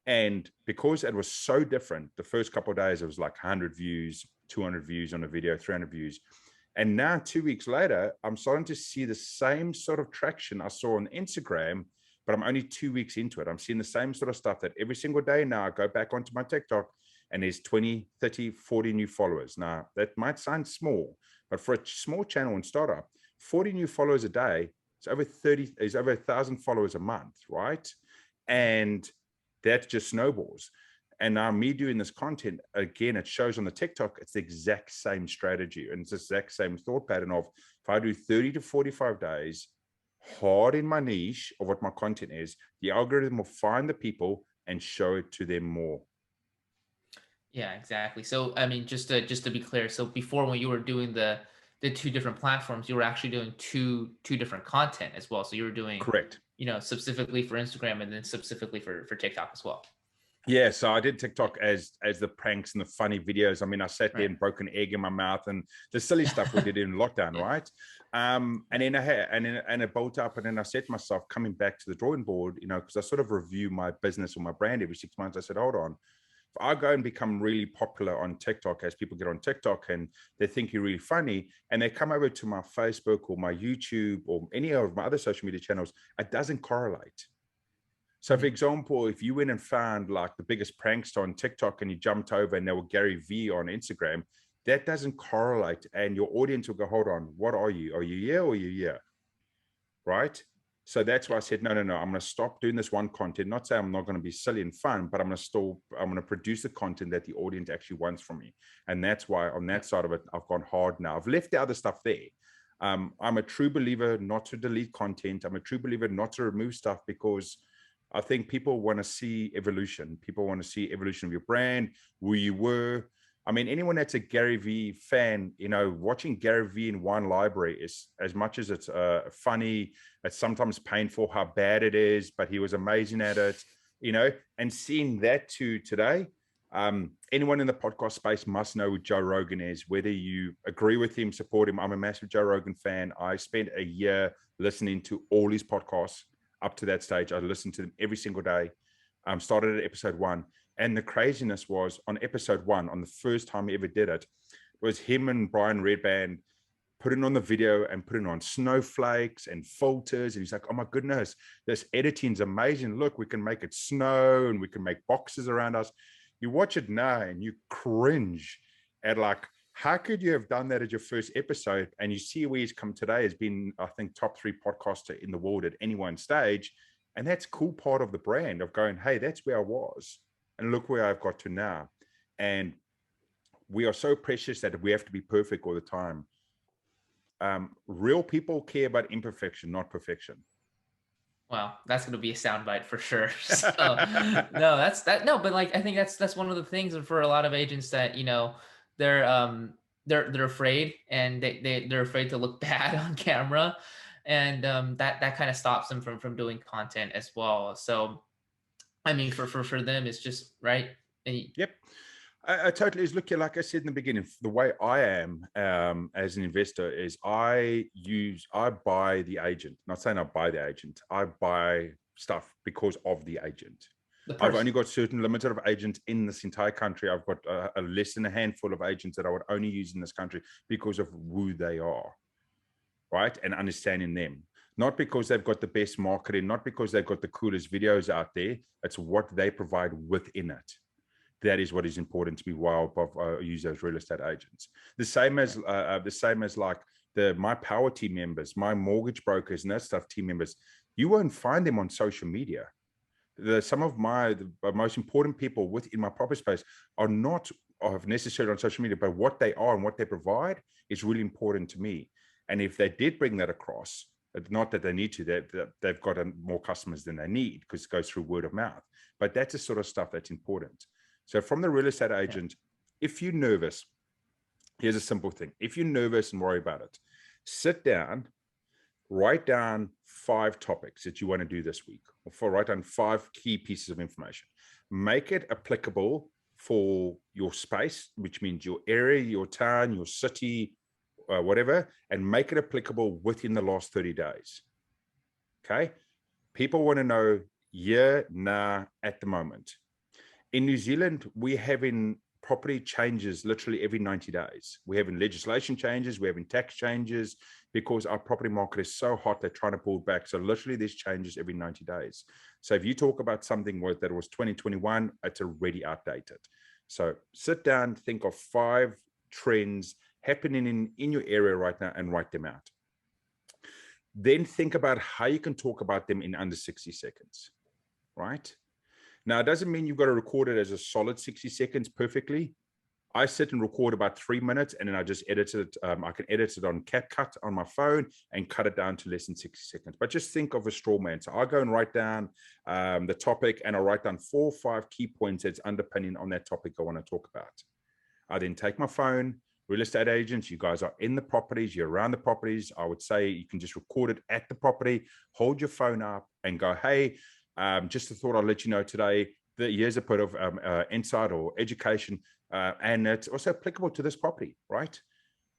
And because it was so different, the first couple of days, it was like 100 views, 200 views on a video, 300 views. And now 2 weeks later, I'm starting to see the same sort of traction I saw on Instagram, but I'm only 2 weeks into it. I'm seeing the same sort of stuff that every single day now I go back onto my TikTok and there's 20, 30, 40 new followers. Now that might sound small, But for a small channel and startup, 40 new followers a day, it's over 1,000 followers a month, right? And that just snowballs. And now me doing this content, again, it shows on the TikTok, it's the exact same strategy. And it's the exact same thought pattern of, if I do 30 to 45 days, hard in my niche of what my content is, the algorithm will find the people and show it to them more.
Yeah, exactly. So, I mean, just to be clear, so before when you were doing the two different platforms, you were actually doing two different content as well. So you were doing,
Correct.
specifically for Instagram and then specifically for TikTok as well.
Yeah, so I did TikTok as the pranks and the funny videos. I mean, I sat there
Right.
and broke an egg in my mouth and the silly stuff we did in lockdown, right? And then and it built up, and then I said to myself, coming back to the drawing board, because I sort of review my business or my brand every 6 months. I said, hold on, if I go and become really popular on TikTok, as people get on TikTok and they think you're really funny, and they come over to my Facebook or my YouTube or any of my other social media channels, it doesn't correlate. So, for example, if you went and found like the biggest prankster on TikTok and you jumped over and they were Gary V on Instagram, that doesn't correlate. And your audience will go, hold on, what are you? Are you here or are you here? Right? So that's why I said, no, I'm going to stop doing this one content. Not say I'm not going to be silly and fun, but I'm going to produce the content that the audience actually wants from me. And that's why on that side of it, I've gone hard now. I've left the other stuff there. I'm a true believer not to delete content. I'm a true believer not to remove stuff, because I think people want to see evolution. People want to see evolution of your brand, who you were. I mean, anyone that's a Gary V fan, watching Gary V in one library is, as much as it's funny, it's sometimes painful how bad it is, but he was amazing at it, and seeing that to today. Anyone in the podcast space must know who Joe Rogan is, whether you agree with him, support him. I'm a massive Joe Rogan fan. I spent a year listening to all his podcasts. Up to that stage, I listened to them every single day. Started at episode 1. And the craziness was, on episode 1, on the first time he ever did it, was him and Brian Redband putting on the video and putting on snowflakes and filters. And he's like, oh my goodness, this editing's amazing. Look, we can make it snow and we can make boxes around us. You watch it now and you cringe at like, how could you have done that as your first episode? And you see where he's come today has been, I think, top 3 podcaster in the world at any one stage. And that's cool part of the brand of going, hey, that's where I was. And look where I've got to now. And we are so precious that we have to be perfect all the time. Real people care about imperfection, not perfection.
Wow, that's going to be a soundbite for sure. So, no, but like, I think that's one of the things for a lot of agents that, they're afraid, and they're afraid to look bad on camera. And that kind of stops them from doing content as well. So, I mean, for them, it's just right.
Yep. I totally is. Look, like I said in the beginning, the way I am as an investor is I buy the agent. Not saying I buy the agent. I buy stuff because of the agent. I've only got certain limited of agents in this entire country. I've got a less than a handful of agents that I would only use in this country because of who they are, right? And understanding them. Not because they've got the best marketing, not because they've got the coolest videos out there. It's what they provide within it. That is what is important to me while I use those real estate agents. The same as like my power team members, my mortgage brokers and that stuff team members. You won't find them on social media. Some of the most important people within my property space are not necessarily on social media, but what they are and what they provide is really important to me. And if they did bring that across, not that they need to, they've got more customers than they need because it goes through word of mouth. But that's the sort of stuff that's important. So from the real estate agent, if you're nervous, here's a simple thing. If you're nervous and worry about it, sit down, write down 5 topics that you want to do this week, or write down 5 key pieces of information. Make it applicable for your space, which means your area, your town, your city, whatever, and make it applicable within the last 30 days. Okay. People want to know at the moment. In New Zealand, we're having property changes literally every 90 days. We're having legislation changes, we're having tax changes, because our property market is so hot, they're trying to pull back. So literally there's changes every 90 days. So if you talk about something that was 2021, it's already outdated. So sit down, think of 5 trends happening in your area right now and write them out. Then think about how you can talk about them in under 60 seconds, right? Now, it doesn't mean you've got to record it as a solid 60 seconds perfectly. I sit and record about 3 minutes, and then I just edit it. I can edit it on CapCut on my phone and cut it down to less than 60 seconds. But just think of a straw man. So I go and write down the topic, and I'll write down 4 or 5 key points that's underpinning on that topic I want to talk about. I then take my phone. Real estate agents, you guys are in the properties, you're around the properties. I would say you can just record it at the property, hold your phone up and go, hey, just a thought I'll let you know today that here's a bit of insight or education, and it's also applicable to this property, right?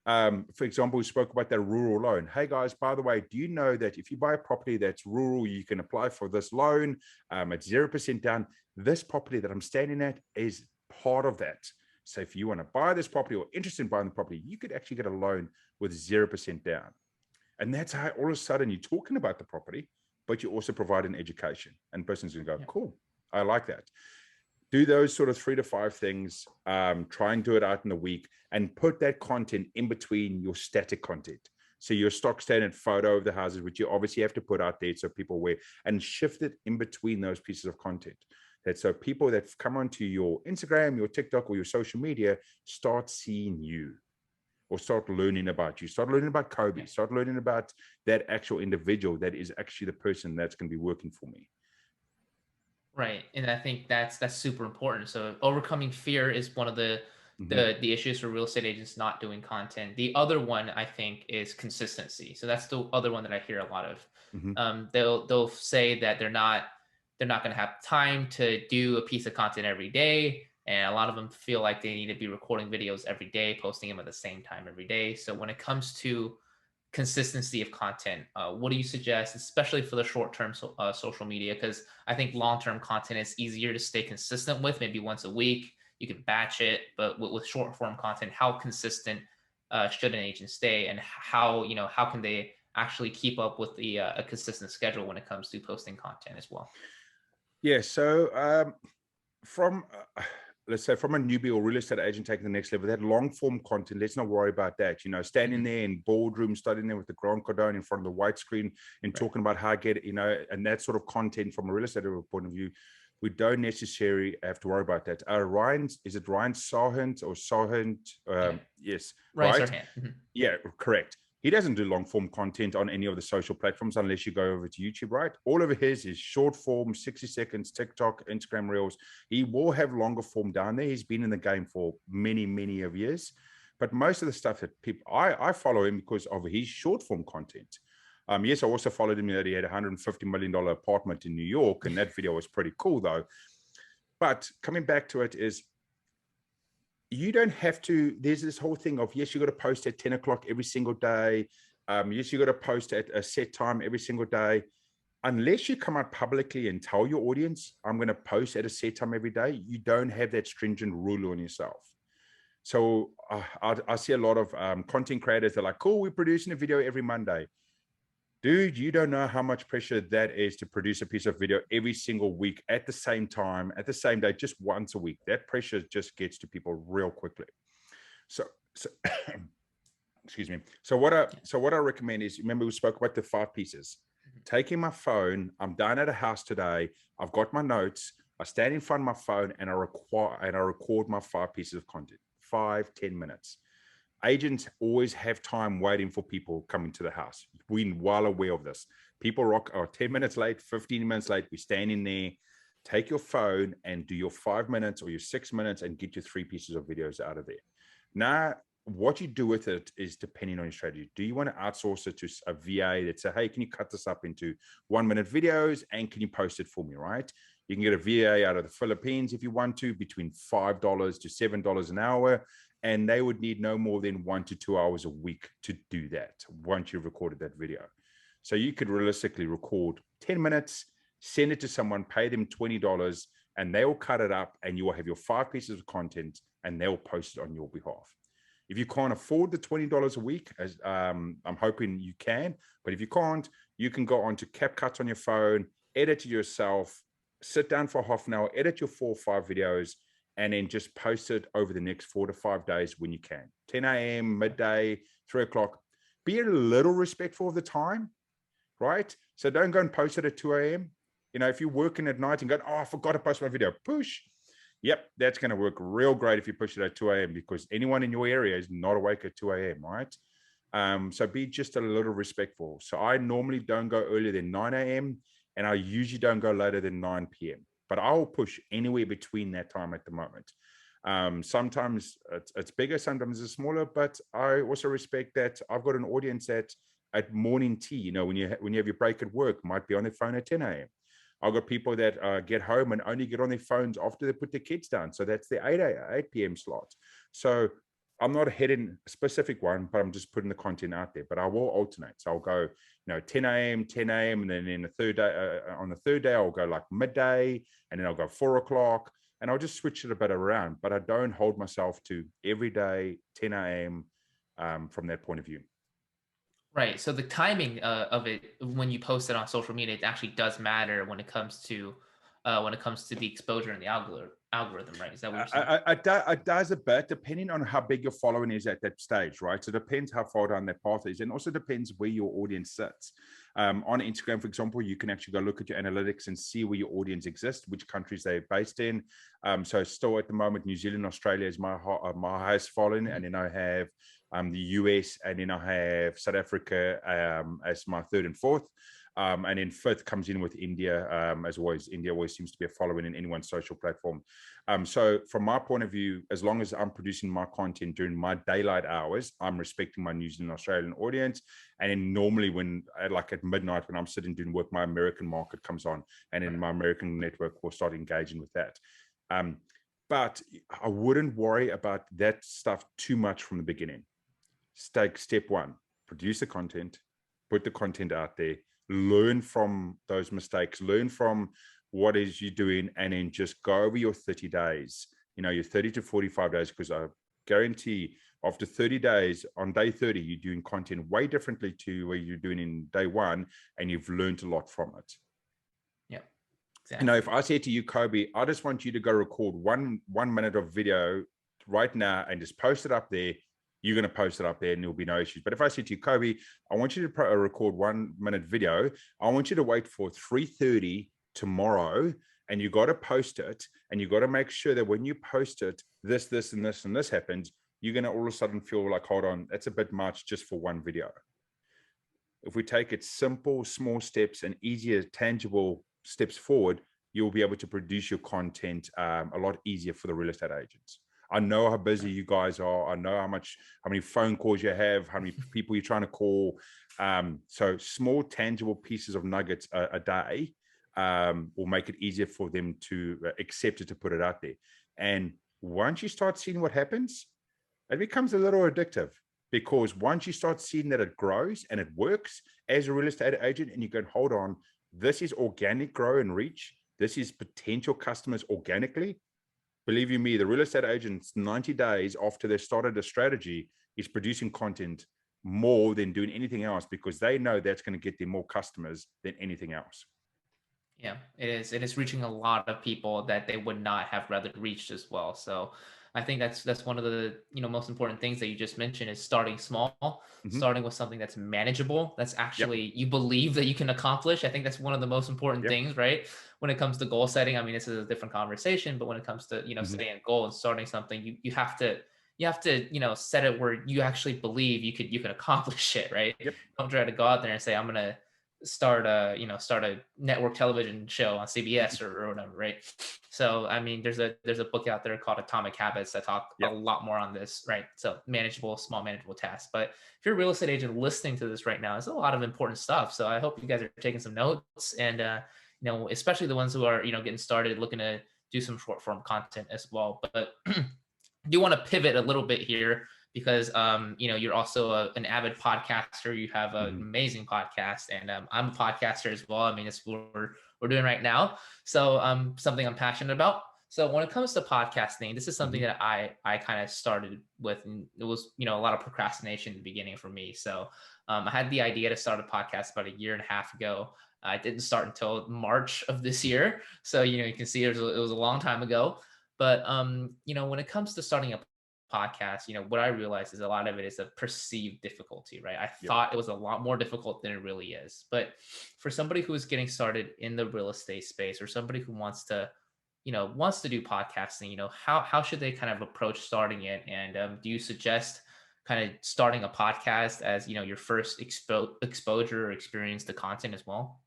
For example, we spoke about that rural loan. Hey guys, by the way, do you know that if you buy a property that's rural, you can apply for this loan at 0% down? This property that I'm standing at is part of that. So if you want to buy this property or interested in buying the property, you could actually get a loan with 0% down. And that's how all of a sudden you're talking about the property, but you also provide an education. And the person's going to go, cool, I like that. Do those sort of 3 to 5 things, try and do it out in the week and put that content in between your static content. So your stock standard photo of the houses, which you obviously have to put out there so people wear, and shift it in between those pieces of content. That so people that come onto your Instagram, your TikTok, or your social media start seeing you or start learning about you, start learning about Kobe, start learning about that actual individual that is actually the person that's going to be working for me.
Right. And I think that's super important. So overcoming fear is one of the issues for real estate agents not doing content. The other one I think is consistency. So that's the other one that I hear a lot of. They'll say that they're not going to have time to do a piece of content every day. And a lot of them feel like they need to be recording videos every day, posting them at the same time every day. So when it comes to consistency of content, what do you suggest, especially for the short-term social media? Because I think long-term content is easier to stay consistent with, maybe once a week. You can batch it, but with short-form content, how consistent should an agent stay, and how can they actually keep up with a consistent schedule when it comes to posting content as well?
Yeah, so from let's say from a newbie or real estate agent taking the next level, that long form content, let's not worry about that. Standing there in boardroom, studying there with the Grand Cardone in front of the white screen and talking about how I get, and that sort of content from a real estate point of view, we don't necessarily have to worry about that. Is it Ryan Sarhant or Sarhant? Yes,
Ryan
right?
Sarhant.
Yeah, correct. He doesn't do long form content on any of the social platforms unless you go over to YouTube, right? All of his is short form, 60 seconds, TikTok, Instagram Reels. He will have longer form down there. He's been in the game for many, many of years. But most of the stuff that people, I follow him because of his short form content. Yes, I also followed him that he had a $150 million apartment in New York, and that video was pretty cool though. But coming back to it is, you don't have to, there's this whole thing of, yes, you got to post at 10 o'clock every single day. Yes, you got to post at a set time every single day. Unless you come out publicly and tell your audience, I'm going to post at a set time every day, you don't have that stringent rule on yourself. So I see a lot of content creators that are like, cool, we're producing a video every Monday. Dude, you don't know how much pressure that is to produce a piece of video every single week at the same time, at the same day, just once a week. That pressure just gets to people real quickly. So excuse me. So what I recommend is, remember we spoke about the 5 pieces. Taking my phone, I'm down at a house today. I've got my notes. I stand in front of my phone and I record my 5 pieces of content, 5-10 minutes. Agents always have time waiting for people coming to the house. We're well aware of this. People are 10 minutes late, 15 minutes late. We're standing there. Take your phone and do your 5 minutes or your 6 minutes and get your 3 pieces of videos out of there. Now, what you do with it is depending on your strategy. Do you want to outsource it to a VA that say, hey, can you cut this up into 1-minute videos and can you post it for me, right? You can get a VA out of the Philippines if you want to, between $5 to $7 an hour. And they would need no more than 1 to 2 hours a week to do that once you've recorded that video. So you could realistically record 10 minutes, send it to someone, pay them $20, and they will cut it up and you will have your 5 pieces of content and they'll post it on your behalf. If you can't afford the $20 a week, as I'm hoping you can, but if you can't, you can go onto CapCut on your phone, edit it yourself, sit down for half an hour, edit your 4 or 5 videos, and then just post it over the next 4 to 5 days when you can. 10 a.m., midday, 3 o'clock. Be a little respectful of the time, right? So don't go and post it at 2 a.m. You know, if you're working at night and go, oh, I forgot to post my video, push. Yep, that's going to work real great if you push it at 2 a.m. because anyone in your area is not awake at 2 a.m., right? So be just a little respectful. So I normally don't go earlier than 9 a.m. and I usually don't go later than 9 p.m. But I'll push anywhere between that time at the moment. Sometimes it's bigger, sometimes it's smaller, but I also respect that I've got an audience that at morning tea, you know, when you have your break at work, might be on their phone at 10 a.m. I've got people that get home and only get on their phones after they put their kids down. So that's the 8 p.m. slot. So I'm not hitting a specific one, but I'm just putting the content out there. But I will alternate. So I'll go, 10 a.m., 10 a.m. And then in the third day, on the third day, I'll go like midday, and then I'll go 4 o'clock. And I'll just switch it a bit around. But I don't hold myself to every day, 10 a.m. From that point of view.
Right. So the timing of it when you post it on social media, it actually does matter when it comes to the exposure and the algorithm, right? Is that what you're saying?
It does a bit, depending on how big your following is at that stage, right? So it depends how far down that path is, and also depends where your audience sits. On Instagram, for example, you can actually go look at your analytics and see where your audience exists, which countries they're based in. So still at the moment, New Zealand, Australia is my highest following, and then I have the US, and then I have South Africa as my third and fourth. And then fifth comes in with India, as always. India always seems to be a following in anyone's social platform. So from my point of view, as long as I'm producing my content during my daylight hours, I'm respecting my New Zealand, Australian audience. And then normally when, like at midnight, when I'm sitting doing work, my American market comes on, and then my American network will start engaging with that. But I wouldn't worry about that stuff too much from the beginning. Take step one, produce the content, put the content out there, learn from those mistakes, learn from what is you doing, and then just go over your 30 days, your 30 to 45 days, because I guarantee after 30 days, on day 30, you're doing content way differently to where you're doing in day one, and you've learned a lot from it.
Yeah. Exactly.
If I say to you, Kobe, I just want you to go record one minute of video right now and just post it up there, you're going to post it up there and there'll be no issues. But if I say to you, Kobe, I want you to record 1 minute video, I want you to wait for 3:30 tomorrow, and you got to post it, and you got to make sure that when you post it, this, and this, and this happens, you're going to all of a sudden feel like, hold on, that's a bit much just for one video. If we take it simple, small steps and easier, tangible steps forward, you'll be able to produce your content a lot easier for the real estate agents. I know how busy you guys are. I know how many phone calls you have, how many people you're trying to call. So small, tangible pieces of nuggets a day will make it easier for them to accept it, to put it out there. And once you start seeing what happens, it becomes a little addictive, because once you start seeing that it grows and it works as a real estate agent, and you can hold on, this is organic grow and reach. This is potential customers organically. Believe you me, the real estate agents 90 days after they started a strategy is producing content more than doing anything else, because they know that's going to get them more customers than anything else.
Yeah, it is. It is reaching a lot of people that they would not have rather reached as well. So I think that's one of the most important things that you just mentioned, is starting small, starting with something that's manageable, that's actually you believe that you can accomplish. I think that's one of the most important things, right? When it comes to goal setting. I mean, this is a different conversation, but when it comes to setting a goal and starting something, you have to set it where you actually believe you can accomplish it, right? Don't try to go out there and say, I'm gonna start a network television show on CBS or whatever, right? So I mean, there's a book out there called Atomic Habits that talk a lot more on this, right? So small manageable tasks. But if you're a real estate agent listening to this right now, it's a lot of important stuff. So I hope you guys are taking some notes, and especially the ones who are getting started, looking to do some short form content as well. But I do want to pivot a little bit here, because you're also an avid podcaster. You have an amazing podcast, and I'm a podcaster as well. I mean, it's what we're doing right now. So something I'm passionate about. So when it comes to podcasting, this is something that I kind of started with, and it was a lot of procrastination in the beginning for me. So I had the idea to start a podcast about 1.5 years ago. I didn't start until March of this year. So, you can see it was a long time ago. But when it comes to starting a podcast, what I realized is a lot of it is a perceived difficulty, right? I thought it was a lot more difficult than it really is. But for somebody who is getting started in the real estate space, or somebody who wants to do podcasting, how should they kind of approach starting it? And do you suggest kind of starting a podcast as your first exposure or experience to content as well?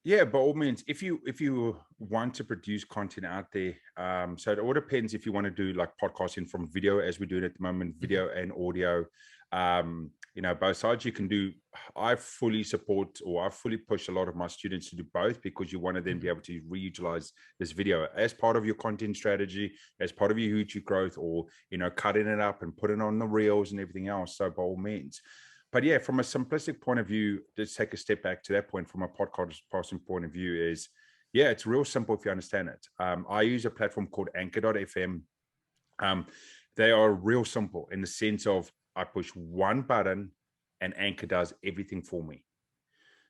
Yeah, by all means, if you want to produce content out there, so it all depends if you want to do like podcasting from video, as we do it at the moment, video and audio. Both sides you can do. I fully support, or I fully push a lot of my students to do both, because you want to then be able to reutilize this video as part of your content strategy, as part of your YouTube growth, or cutting it up and putting it on the reels and everything else. So by all means. But yeah, from a simplistic point of view, let's take a step back to that point. From a podcasting point of view, is it's real simple if you understand it. I use a platform called Anchor.fm. They are real simple in the sense of I push one button and Anchor does everything for me.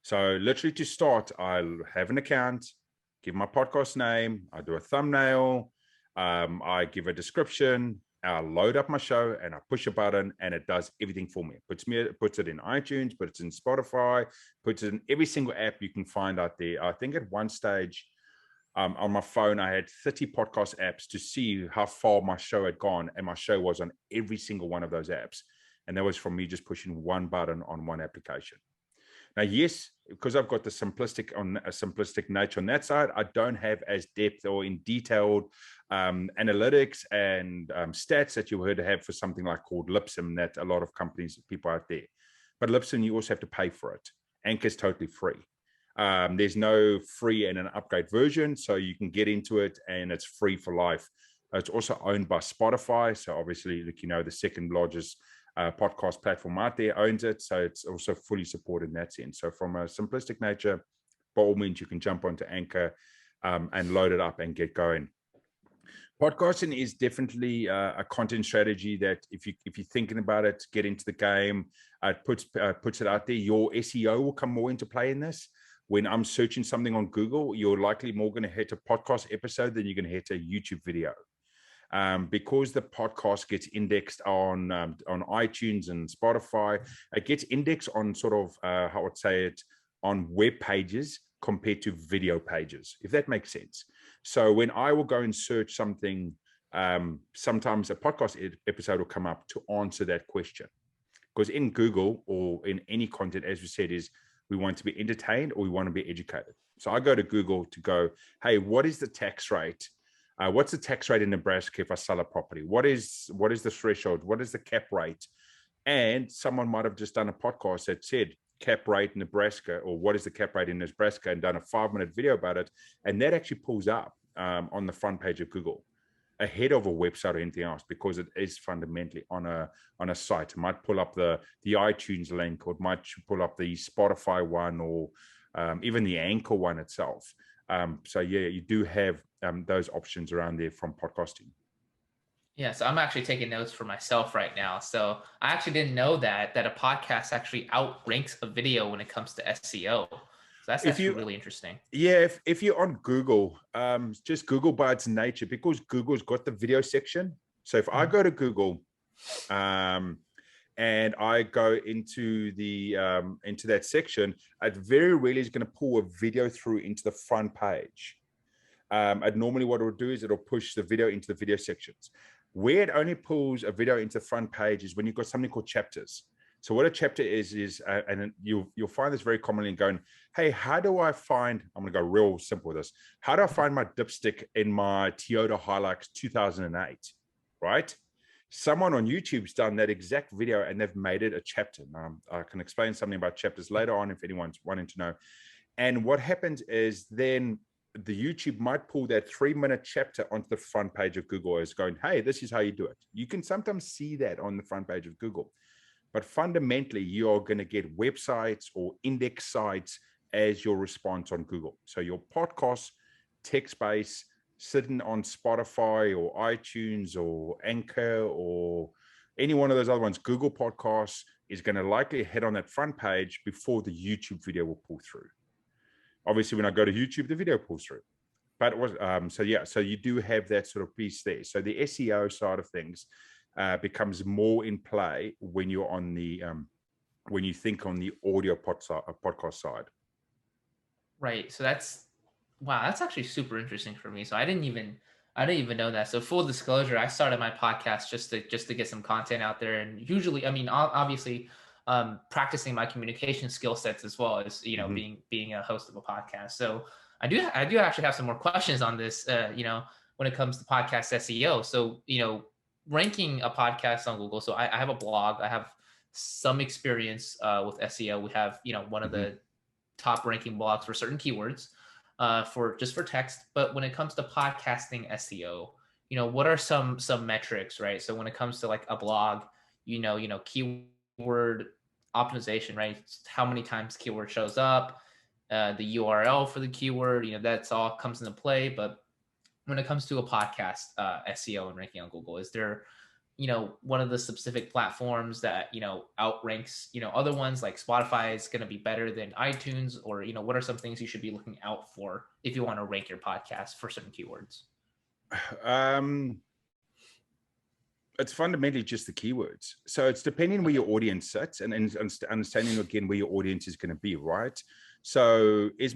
So literally to start, I'll have an account, give my podcast name, I do a thumbnail, I give a description, I load up my show, and I push a button and it does everything for me. It puts it in iTunes, puts it in Spotify, puts it in every single app you can find out there. I think at one stage on my phone, I had 30 podcast apps to see how far my show had gone. And my show was on every single one of those apps. And that was from me just pushing one button on one application. Now, yes, because I've got the simplistic nature on that side, I don't have as depth or in detailed analytics and stats that you would have for something like called Lipsim, that a lot of people out there. But Lipsim, you also have to pay for it. Anchor is totally free. There's no free and an upgrade version, so you can get into it and it's free for life. It's also owned by Spotify, so obviously, the second largest podcast platform out there owns it, so it's also fully supported in that sense. So from a simplistic nature, by all means, you can jump onto Anchor and load it up and get going. Podcasting is definitely a content strategy that if you're thinking about it, get into the game, it puts it out there. Your SEO will come more into play in this. When I'm searching something on Google, you're likely more going to hit a podcast episode than you're going to hit a YouTube video. Because the podcast gets indexed on iTunes and Spotify, it gets indexed on sort of, how I would say it, on web pages compared to video pages, if that makes sense. So when I will go and search something, sometimes a podcast episode will come up to answer that question. Because in Google or in any content, as we said, is we want to be entertained or we want to be educated. So I go to Google to go, hey, what is the tax rate? What's the tax rate in Nebraska if I sell a property? What is the threshold? What is the cap rate? And someone might have just done a podcast that said cap rate Nebraska, or what is the cap rate in Nebraska, and done a 5-minute video about it. And that actually pulls up on the front page of Google ahead of a website or anything else, because it is fundamentally on a site. It might pull up the iTunes link, or it might pull up the Spotify one, or even the Anchor one itself. So yeah, you do have those options around there from podcasting.
Yeah, so I'm actually taking notes for myself right now. So I actually didn't know that a podcast actually outranks a video when it comes to SEO. So that's actually really interesting.
Yeah, if you're on Google, just Google by its nature, because Google's got the video section. So if I go to Google, and I go into that section, it very rarely is going to pull a video through into the front page. And normally what it will do is it'll push the video into the video sections. Where it only pulls a video into the front page is when you've got something called chapters. So what a chapter is and you'll find this very commonly in going, hey, how do I find, I'm going to go real simple with this. How do I find my dipstick in my Toyota Hilux 2008, right? Someone on YouTube's done that exact video and they've made it a chapter. Now, I can explain something about chapters later on if anyone's wanting to know. And what happens is then the YouTube might pull that 3-minute chapter onto the front page of Google as going, hey, this is how you do it. You can sometimes see that on the front page of Google. But fundamentally, you are going to get websites or index sites as your response on Google. So your podcast, text-based, sitting on Spotify or iTunes or Anchor or any one of those other ones, Google Podcasts is going to likely hit on that front page before the YouTube video will pull through. Obviously, when I go to YouTube, the video pulls through. but it was so yeah, so you do have that sort of piece there. So the SEO side of things becomes more in play when you're on the when you think on the audio podcast side.
Right. So that's wow, that's actually super interesting for me. So I didn't even know that. So full disclosure, I started my podcast just to get some content out there. And usually, I mean, obviously, practicing my communication skill sets as well as, you know,
Mm-hmm.
being a host of a podcast. So I do actually have some more questions on this, you know, when it comes to podcast SEO. So, you know, ranking a podcast on Google. So I have a blog. I have some experience with SEO. We have, you know, one of
Mm-hmm.
the top ranking blogs for certain keywords for just for text. But when it comes to podcasting SEO, you know, what are some metrics, right? So when it comes to like a blog, you know, keyword optimization, right? How many times keyword shows up, the URL for the keyword, you know, that's all comes into play. But when it comes to a podcast SEO and ranking on Google, is there, you know, one of the specific platforms that, you know, outranks, you know, other ones like Spotify is going to be better than iTunes, or, you know, what are some things you should be looking out for if you want to rank your podcast for certain keywords?
It's fundamentally just the keywords. So it's depending where your audience sits and understanding again where your audience is going to be, right? So if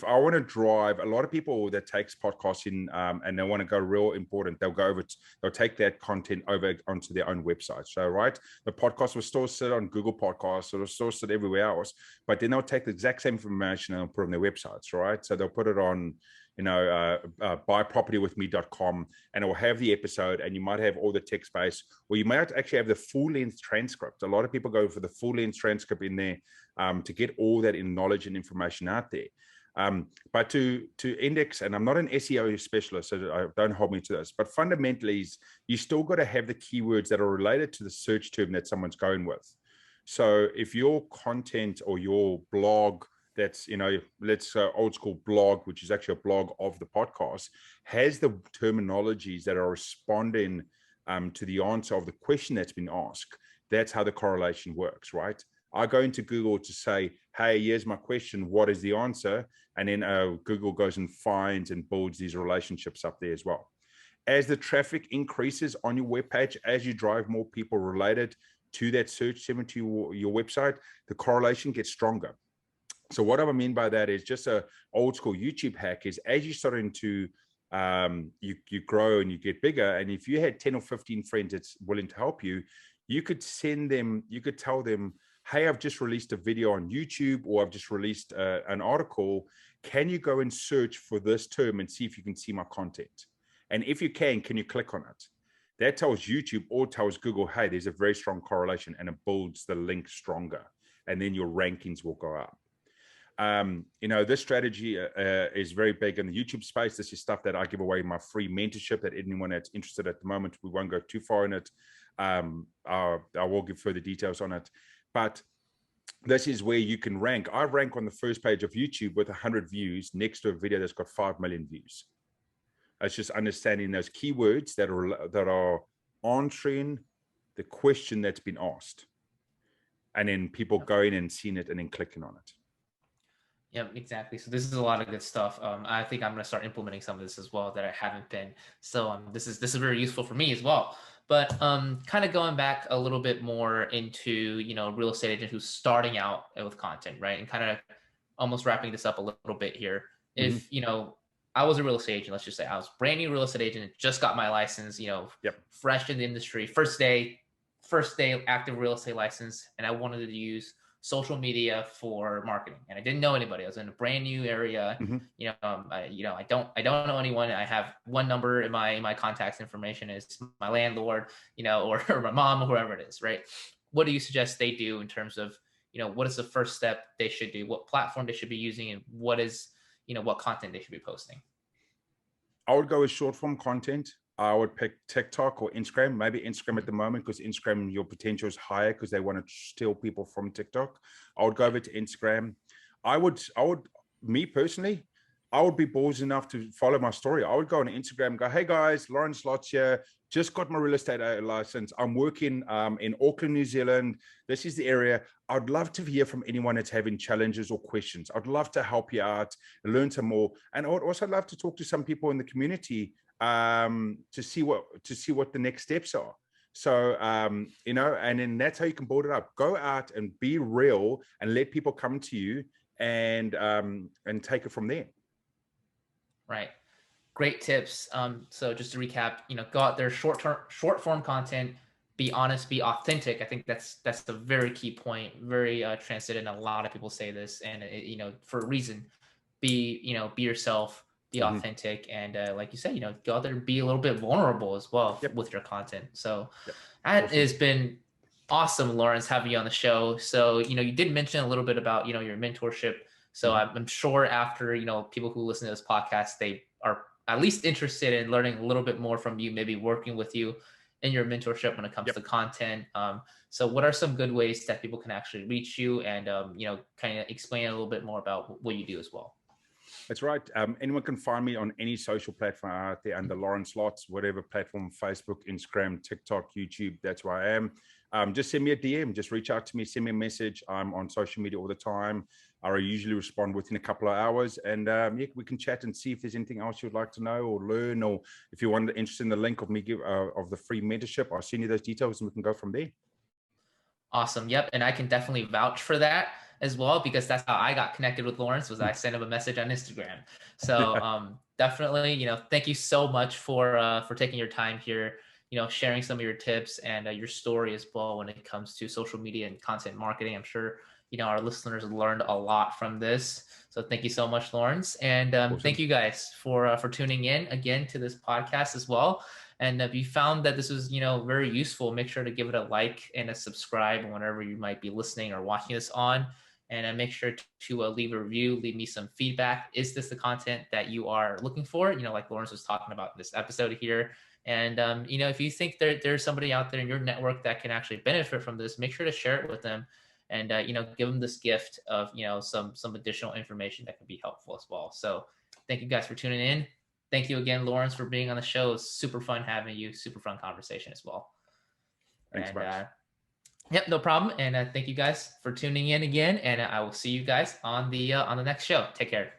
I want to drive, a lot of people that takes podcasting and they want to go real important, they'll take that content over onto their own website. So, right, the podcast will still sit on Google Podcasts, or it'll still sit everywhere else, but then they'll take the exact same information and they'll put it on their websites, right? So they'll put it on, you know, buypropertywithme.com, and it will have the episode, and you might have all the text space, or you might actually have the full length transcript. A lot of people go for the full length transcript in there to get all that in knowledge and information out there. But to index, and I'm not an SEO specialist, so don't hold me to this, but fundamentally, you still got to have the keywords that are related to the search term that someone's going with. So if your content or your blog, that's, you know, let's old school blog, which is actually a blog of the podcast, has the terminologies that are responding to the answer of the question that's been asked, that's how the correlation works, right? I go into Google to say, hey, here's my question, what is the answer? And then Google goes and finds and builds these relationships up there as well. As the traffic increases on your webpage, as you drive more people related to that search segment to your website, the correlation gets stronger. So what I mean by that is just a old school YouTube hack is, as you're starting to you grow and you get bigger, and if you had 10 or 15 friends that's willing to help you, you could tell them, hey, I've just released a video on YouTube, or I've just released an article. Can you go and search for this term and see if you can see my content? And if you can you click on it? That tells YouTube or tells Google, hey, there's a very strong correlation, and it builds the link stronger. And then your rankings will go up. You know, this strategy is very big in the YouTube space. This is stuff that I give away in my free mentorship, that anyone that's interested at the moment, we won't go too far in it. I will give further details on it. But this is where you can rank. I rank on the first page of YouTube with 100 views next to a video that's got 5 million views. It's just understanding those keywords that are answering the question that's been asked, and then people going and seeing it and then clicking on it.
Yep, exactly. So this is a lot of good stuff. I think I'm going to start implementing some of this as well that I haven't been. So this is very useful for me as well. But kind of going back a little bit more into, you know, real estate agent who's starting out with content, right? And kind of almost wrapping this up a little bit here.
Mm-hmm.
If, you know, I was a real estate agent, let's just say I was brand new real estate agent, just got my license, you know, fresh in the industry, first day active real estate license, and I wanted to use social media for marketing, and I didn't know anybody. I was in a brand new area.
Mm-hmm.
I don't know anyone. I have one number in my contacts information is my landlord, you know, or my mom, or whoever it is, right? What do you suggest they do in terms of, you know, what is the first step they should do, what platform they should be using, and what is, you know, what content they should be posting?
I would go with short form content. I would pick TikTok or Instagram, maybe Instagram at the moment, because Instagram, your potential is higher because they want to steal people from TikTok. I would go over to Instagram. Me personally, I would be balls enough to follow my story. I would go on Instagram and go, hey guys, Lawrence Lots here. Just got my real estate license. I'm working in Auckland, New Zealand. This is the area. I'd love to hear from anyone that's having challenges or questions. I'd love to help you out, learn some more. And I would also love to talk to some people in the community to see what the next steps are. So, you know, and then that's how you can build it up. Go out and be real and let people come to you and take it from there.
Right. Great tips. So just to recap, you know, go out there, short form content, be honest, be authentic. I think that's the very key point, very transcendent. A lot of people say this, and you know, for a reason. Be yourself, be authentic, and like you said, you know, go out there and be a little bit vulnerable as well with your content. So that has been awesome, Lawrence, having you on the show. So, you know, you did mention a little bit about, you know, your mentorship. So I'm sure after, you know, people who listen to this podcast, they are at least interested in learning a little bit more from you, maybe working with you in your mentorship when it comes to content. So what are some good ways that people can actually reach you and, you know, kind of explain a little bit more about what you do as well?
That's right. Anyone can find me on any social platform out there under Lawrence Lots, whatever platform, Facebook, Instagram, TikTok, YouTube. That's where I am. Just send me a DM. Just reach out to me. Send me a message. I'm on social media all the time. I usually respond within a couple of hours. And we can chat and see if there's anything else you'd like to know or learn, or if you're interested in the link of me of the free mentorship, I'll send you those details and we can go from there.
Awesome. Yep. And I can definitely vouch for that as well, because that's how I got connected with Lawrence, was I sent him a message on Instagram. So definitely, you know, thank you so much for taking your time here, you know, sharing some of your tips and your story as well when it comes to social media and content marketing. I'm sure, you know, our listeners learned a lot from this. So thank you so much, Lawrence. And
Awesome.
Thank you guys for tuning in again to this podcast as well. And if you found that this was, you know, very useful, make sure to give it a like and a subscribe whenever you might be listening or watching this on. And make sure to leave a review, leave me some feedback. Is this the content that you are looking for? You know, like Lawrence was talking about in this episode here. And, you know, if you think there's somebody out there in your network that can actually benefit from this, make sure to share it with them and, you know, give them this gift of, you know, some additional information that can be helpful as well. So thank you guys for tuning in. Thank you again, Lawrence, for being on the show. It's super fun having you. Super fun conversation as well.
Thanks,
and yep, no problem. And thank you guys for tuning in again. And I will see you guys on the next show. Take care.